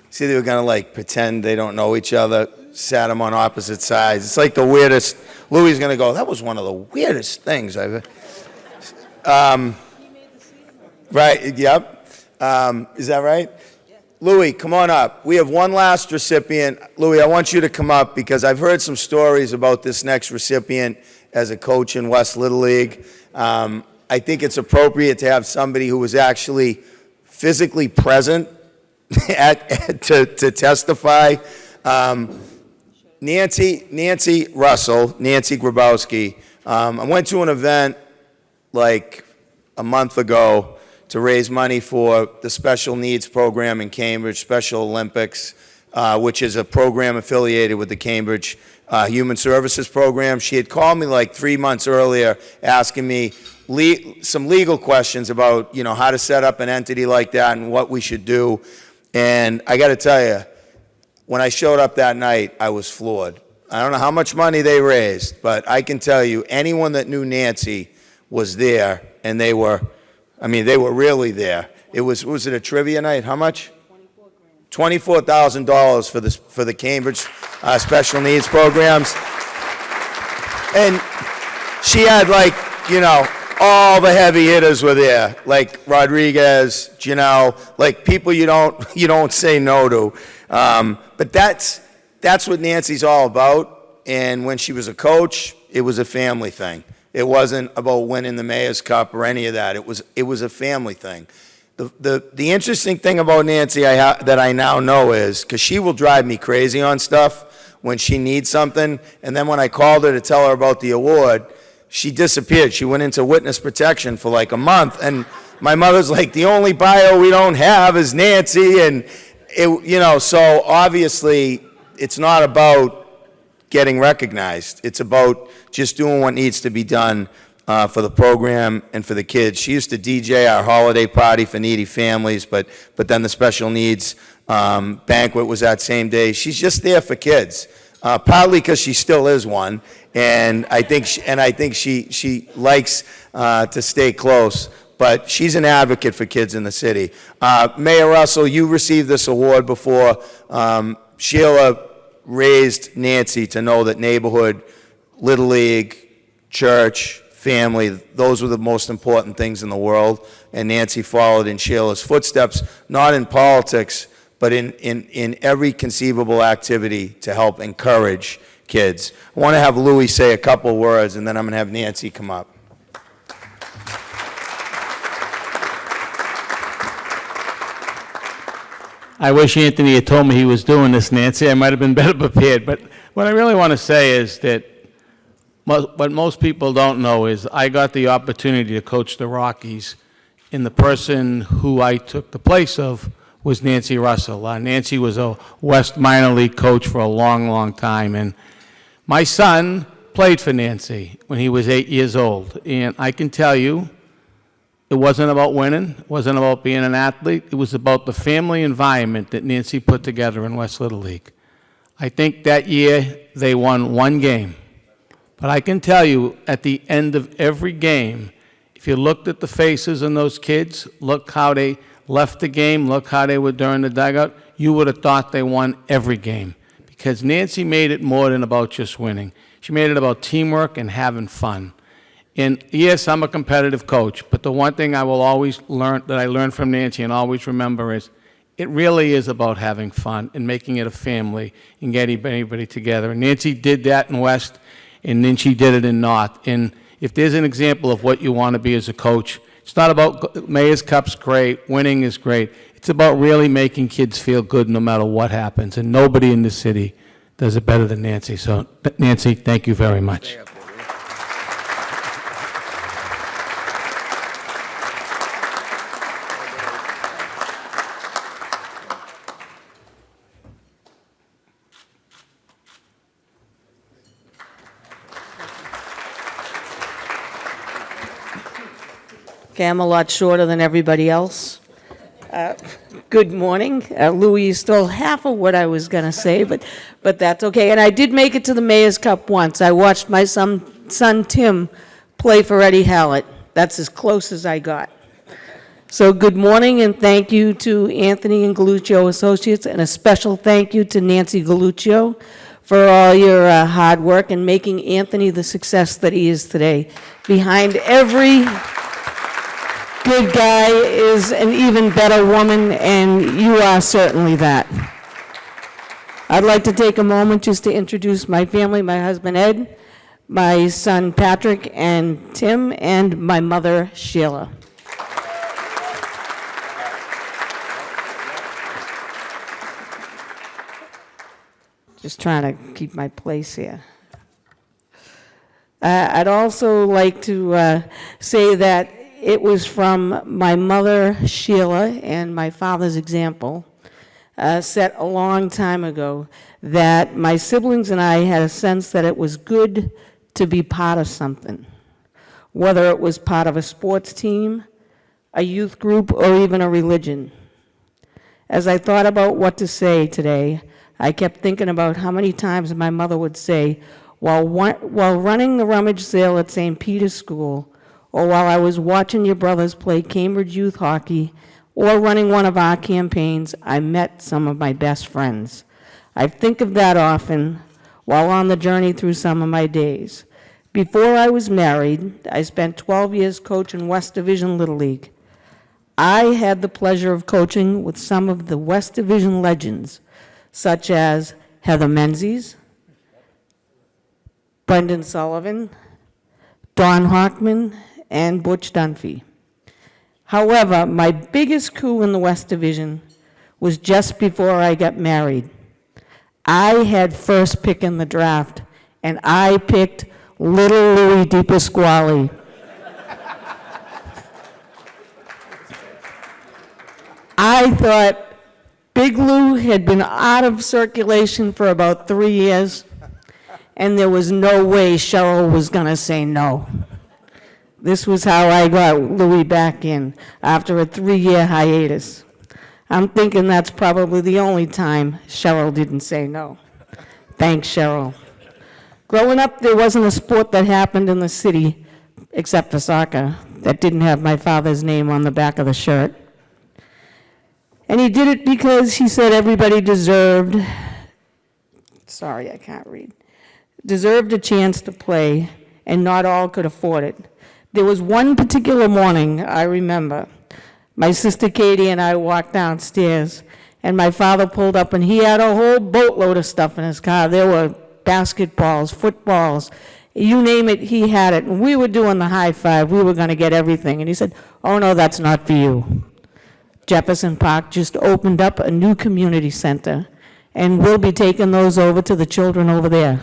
See, they were going to pretend they don't know each other, sat them on opposite sides. It's like the weirdest. Louis going to go, that was one of the weirdest things I've ever. Right, yep. Is that right? Louis, come on up. We have one last recipient. Louis, I want you to come up because I've heard some stories about this next recipient as a coach in West Little League. I think it's appropriate to have somebody who was actually physically present to testify. Nancy Russell, Nancy Grabowski. I went to an event like a month ago to raise money for the Special Needs Program in Cambridge, Special Olympics, which is a program affiliated with the Cambridge Human Services Program. She had called me like 3 months earlier asking me some legal questions about, how to set up an entity like that and what we should do. And I got to tell you, when I showed up that night, I was floored. I don't know how much money they raised, but I can tell you, anyone that knew Nancy was there, and they were really there. Was it a trivia night? How much? $24,000 for the Cambridge Special Needs Programs. And she had all the heavy hitters were there, like Rodriguez, like people you don't say no to. But that's what Nancy's all about. And when she was a coach, it was a family thing. It wasn't about winning the Mayor's Cup or any of that. It was a family thing. The interesting thing about Nancy that I now know is, because she will drive me crazy on stuff when she needs something, and then when I called her to tell her about the award, she disappeared. She went into witness protection for like a month, and my mother's like, the only bio we don't have is Nancy, and so obviously it's not about getting recognized. It's about just doing what needs to be done for the program and for the kids. She used to DJ our holiday party for needy families, but then the special needs banquet was that same day. She's just there for kids, partly because she still is one, and I think she likes to stay close. But she's an advocate for kids in the city. Mayor Russell, you received this award before. Sheila raised Nancy to know that neighborhood, Little League, church, family, those were the most important things in the world. And Nancy followed in Sheila's footsteps, not in politics, but in every conceivable activity to help encourage kids. I want to have Louis say a couple words, and then I'm going to have Nancy come up.
I wish Anthony had told me he was doing this, Nancy. I might have been better prepared. But what I really want to say is that what most people don't know is I got the opportunity to coach the Rockies, and the person who I took the place of was Nancy Russell. Nancy was a West minor league coach for a long, long time. And my son played for Nancy when he was 8 years old. And I can tell you, it wasn't about winning. It wasn't about being an athlete. It was about the family environment that Nancy put together in West Little League. I think that year they won one game. But I can tell you, at the end of every game, if you looked at the faces on those kids, look how they left the game, look how they were during the dugout, you would have thought they won every game. Because Nancy made it more than about just winning. She made it about teamwork and having fun. And yes, I'm a competitive coach, but the one thing I will always learn, that I learned from Nancy and always remember is, it really is about having fun and making it a family and getting everybody together. And Nancy did that in West, and then she did it in North. And if there's an example of what you want to be as a coach, it's not about Mayor's Cup's great, winning is great. It's about really making kids feel good no matter what happens. And nobody in the city does it better than Nancy. So, Nancy, thank you very much.
Okay, I'm a lot shorter than everybody else. Good morning. Louis stole half of what I was going to say, but that's okay. And I did make it to the Mayor's Cup once. I watched my son Tim play for Eddie Hallett. That's as close as I got. So good morning, and thank you to Anthony and Galluccio Associates, and a special thank you to Nancy Galluccio for all your hard work and making Anthony the success that he is today. Behind every good guy is an even better woman, and you are certainly that. I'd like to take a moment just to introduce my family, my husband Ed, my son Patrick and Tim, and my mother Sheila. Just trying to keep my place here. I'd also like to say that it was from my mother, Sheila, and my father's example, set a long time ago, that my siblings and I had a sense that it was good to be part of something, whether it was part of a sports team, a youth group, or even a religion. As I thought about what to say today, I kept thinking about how many times my mother would say, while running the rummage sale at St. Peter's School, or while I was watching your brothers play Cambridge youth hockey, or running one of our campaigns, I met some of my best friends. I think of that often while on the journey through some of my days. Before I was married, I spent 12 years coaching West Division Little League. I had the pleasure of coaching with some of the West Division legends, such as Heather Menzies, Brendan Sullivan, Don Hockman, and Butch Dunphy. However, my biggest coup in the West Division was just before I got married. I had first pick in the draft, and I picked little Louis DiPasquale. I thought Big Lou had been out of circulation for about 3 years, and there was no way Cheryl was going to say no. This was how I got Louis back in after a 3-year hiatus. I'm thinking that's probably the only time Cheryl didn't say no. Thanks, Cheryl. Growing up, there wasn't a sport that happened in the city, except for soccer, that didn't have my father's name on the back of the shirt. And he did it because he said everybody deserved, sorry, I can't read, deserved a chance to play, and not all could afford it. There was one particular morning, I remember, my sister Katie and I walked downstairs, and my father pulled up, and he had a whole boatload of stuff in his car. There were basketballs, footballs, you name it, he had it. And we were doing the high five. We were going to get everything. And he said, "Oh, no, that's not for you. Jefferson Park just opened up a new community center, and we'll be taking those over to the children over there."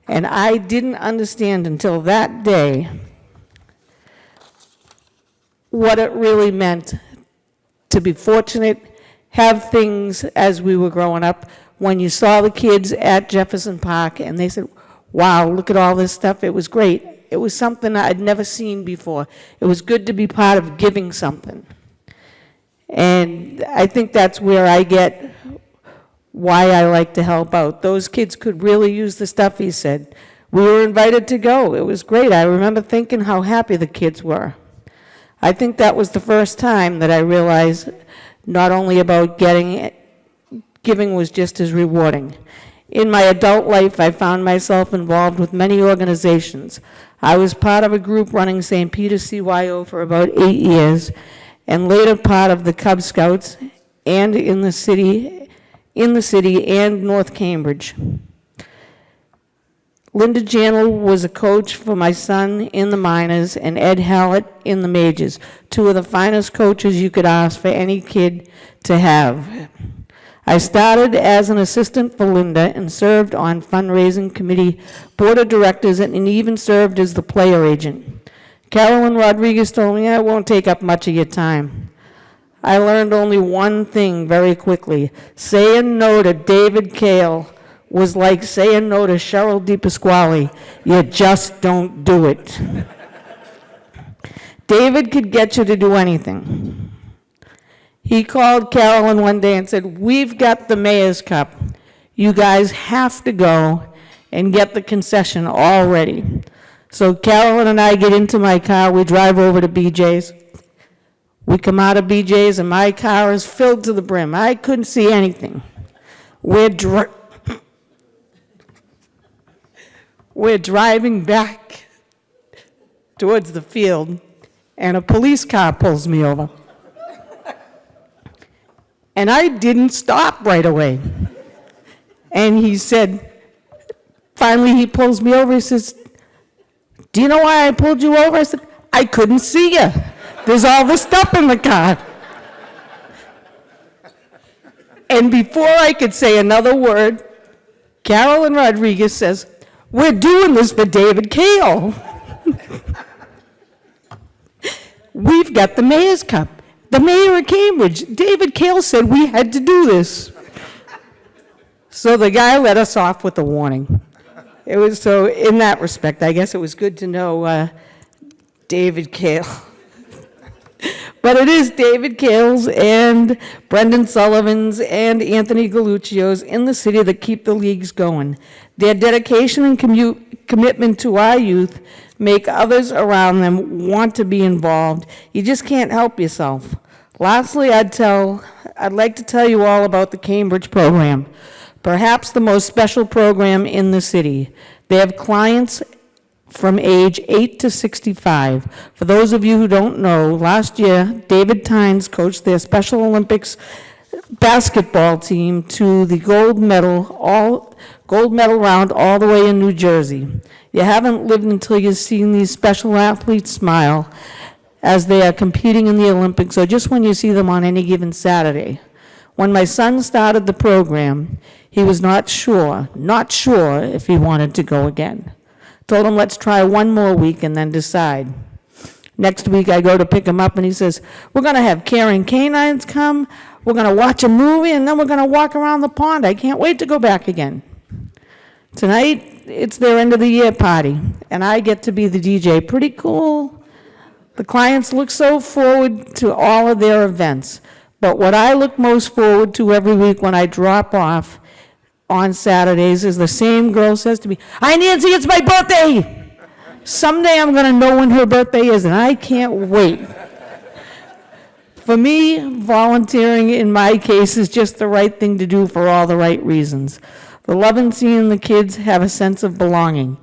And I didn't understand until that day what it really meant to be fortunate, have things as we were growing up. When you saw the kids at Jefferson Park and they said, "Wow, look at all this stuff," it was great. It was something I'd never seen before. It was good to be part of giving something. And I think that's where I get why I like to help out. Those kids could really use the stuff, he said. We were invited to go. It was great. I remember thinking how happy the kids were. I think that was the first time that I realized not only about giving was just as rewarding. In my adult life, I found myself involved with many organizations. I was part of a group running St. Peter's CYO for about 8 years, and later part of the Cub Scouts, and in the city and North Cambridge. Linda Janel was a coach for my son in the minors, and Ed Hallett in the majors, two of the finest coaches you could ask for any kid to have. I started as an assistant for Linda and served on fundraising committee, board of directors, and even served as the player agent. Carolyn Rodriguez told me, "I won't take up much of your time." I learned only one thing very quickly. Saying no to David Kale was like saying no to Cheryl DiPasquale. You just don't do it. David could get you to do anything. He called Carolyn one day and said, "We've got the Mayor's Cup. You guys have to go and get the concession all ready." So Carolyn and I get into my car, we drive over to BJ's. We come out of BJ's and my car is filled to the brim. I couldn't see anything. We're driving back towards the field, and a police car pulls me over. And I didn't stop right away. And he said, finally he pulls me over, he says, "Do you know why I pulled you over?" I said, "I couldn't see you. There's all this stuff in the car." And before I could say another word, Carolyn Rodriguez says, "We're doing this for David Kale." We've got the Mayor's Cup. The mayor of Cambridge, David Kale, said we had to do this. So the guy let us off with a warning. It was, so in that respect, I guess it was good to know David Kale. But it is David Kale's and Brendan Sullivan's and Anthony Galluccio's in the city that keep the leagues going. Their dedication and commitment to our youth make others around them want to be involved. You just can't help yourself. Lastly, I'd like to tell you all about the Cambridge program, perhaps the most special program in the city. They have clients from age 8 to 65. For those of you who don't know, last year, David Tynes coached their Special Olympics basketball team to the gold medal round all the way in New Jersey. You haven't lived until you've seen these special athletes smile as they are competing in the Olympics, or just when you see them on any given Saturday. When my son started the program, he was not sure if he wanted to go again. Told him, let's try one more week and then decide. Next week, I go to pick him up, and he says, "We're going to have caring canines come, we're going to watch a movie, and then we're going to walk around the pond. I can't wait to go back again." Tonight, it's their end-of-the-year party, and I get to be the DJ. Pretty cool. The clients look so forward to all of their events, but what I look most forward to every week when I drop off on Saturdays is the same girl says to me, "Hi, Nancy, it's my birthday." Someday I'm going to know when her birthday is, and I can't wait. For me, volunteering in my case is just the right thing to do for all the right reasons. The love and seeing the kids have a sense of belonging.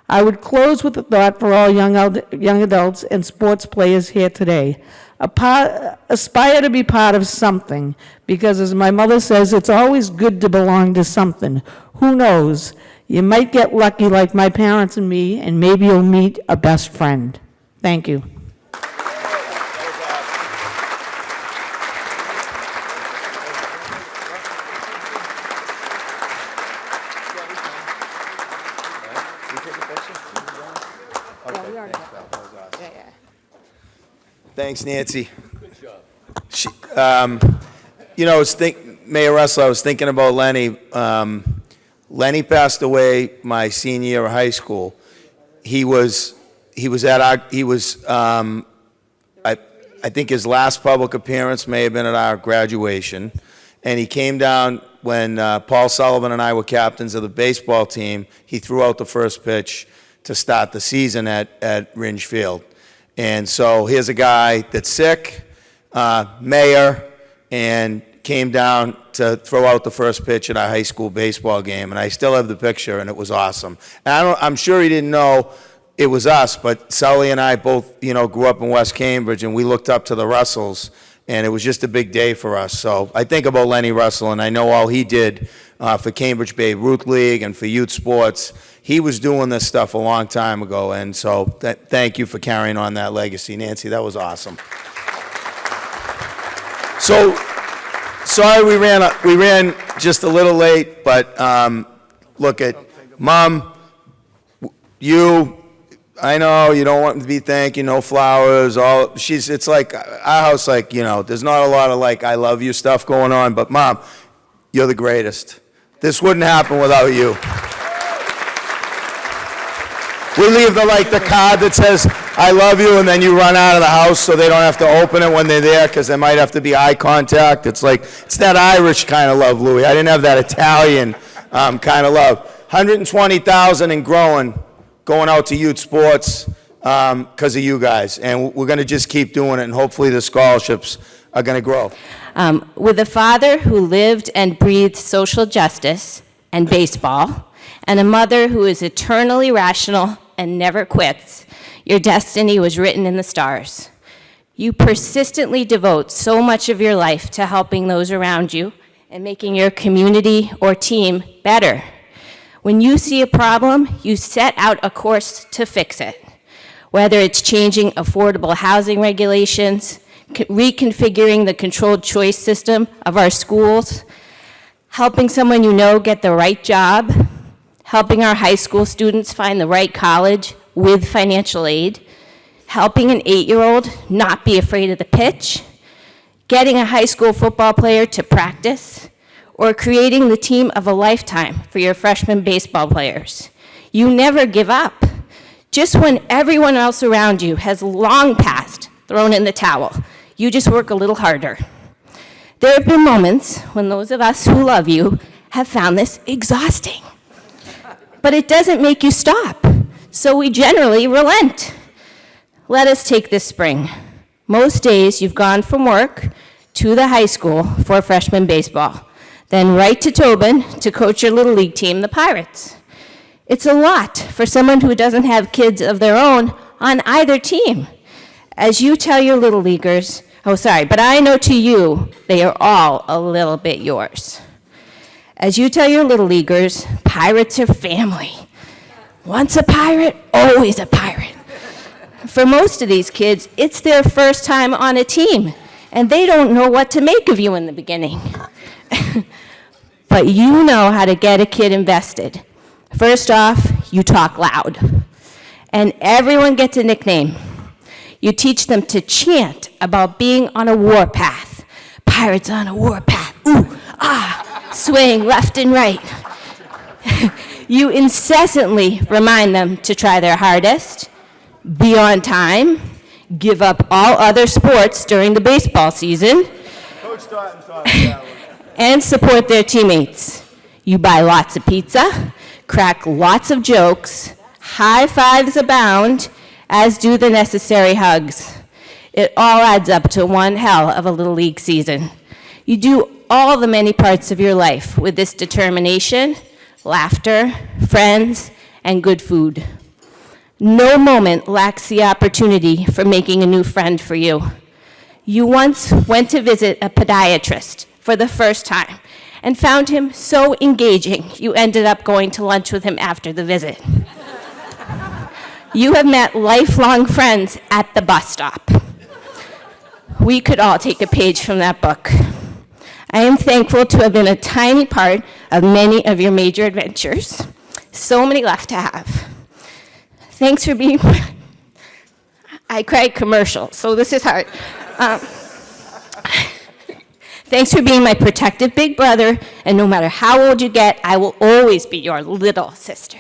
I would close with a thought for all young adults and sports players here today. Aspire to be part of something, because as my mother says, it's always good to belong to something. Who knows? You might get lucky like my parents and me, and maybe you'll meet a best friend. Thank you.
Thanks, Nancy. Good job. Mayor Russell, I was thinking about Lenny. Lenny passed away my senior year of high school. I think his last public appearance may have been at our graduation, and he came down when Paul Sullivan and I were captains of the baseball team. He threw out the first pitch to start the season at Ringe Field. And so here's a guy that's sick, mayor, and came down to throw out the first pitch at our high school baseball game. And I still have the picture, and it was awesome. And I'm sure he didn't know it was us, but Sully and I both, grew up in West Cambridge, and we looked up to the Russells, and it was just a big day for us. So I think about Lenny Russell, and I know all he did for Cambridge Babe Ruth League and for youth sports. He was doing this stuff a long time ago, and so thank you for carrying on that legacy. Nancy, that was awesome. So, sorry we ran just a little late, but look at Mom, I know you don't want to be thank you, no flowers, it's like our house, there's not a lot of I love you stuff going on, but Mom, you're the greatest. This wouldn't happen without you. We leave the card that says, "I love you," and then you run out of the house so they don't have to open it when they're there because there might have to be eye contact. It's that Irish kind of love, Louis. I didn't have that Italian kind of love. 120,000 and growing, going out to youth sports because of you guys. And we're going to just keep doing it, and hopefully the scholarships are going to grow.
With a father who lived and breathed social justice and baseball, and a mother who is eternally rational and never quits, your destiny was written in the stars. You persistently devote so much of your life to helping those around you and making your community or team better. When you see a problem, you set out a course to fix it. Whether it's changing affordable housing regulations, reconfiguring the controlled choice system of our schools, helping someone you know get the right job, helping our high school students find the right college with financial aid, helping an 8-year-old not be afraid of the pitch, getting a high school football player to practice, or creating the team of a lifetime for your freshman baseball players. You never give up. Just when everyone else around you has long past thrown in the towel, you just work a little harder. There have been moments when those of us who love you have found this exhausting. But it doesn't make you stop, so we generally relent. Let us take this spring. Most days you've gone from work to the high school for freshman baseball, then right to Tobin to coach your little league team, the Pirates. It's a lot for someone who doesn't have kids of their own on either team. As you tell your little leaguers, but I know to you, they are all a little bit yours. As you tell your little leaguers, Pirates are family. Once a Pirate, always a Pirate. For most of these kids, it's their first time on a team, and they don't know what to make of you in the beginning. But you know how to get a kid invested. First off, you talk loud, and everyone gets a nickname. You teach them to chant about being on a warpath. Pirates on a warpath, ooh, ah, swaying left and right. You incessantly remind them to try their hardest, be on time, give up all other sports during the baseball season, and support their teammates. You buy lots of pizza, crack lots of jokes, high fives abound, as do the necessary hugs. It all adds up to one hell of a little league season. You do all the many parts of your life with this determination, laughter, friends, and good food. No moment lacks the opportunity for making a new friend for you. You once went to visit a podiatrist for the first time and found him so engaging you ended up going to lunch with him after the visit. You have met lifelong friends at the bus stop. We could all take a page from that book. I am thankful to have been a tiny part of many of your major adventures. So many left to have. Thanks for being, I cried commercial, so this is hard. Thanks for being my protective big brother, and no matter how old you get, I will always be your little sister.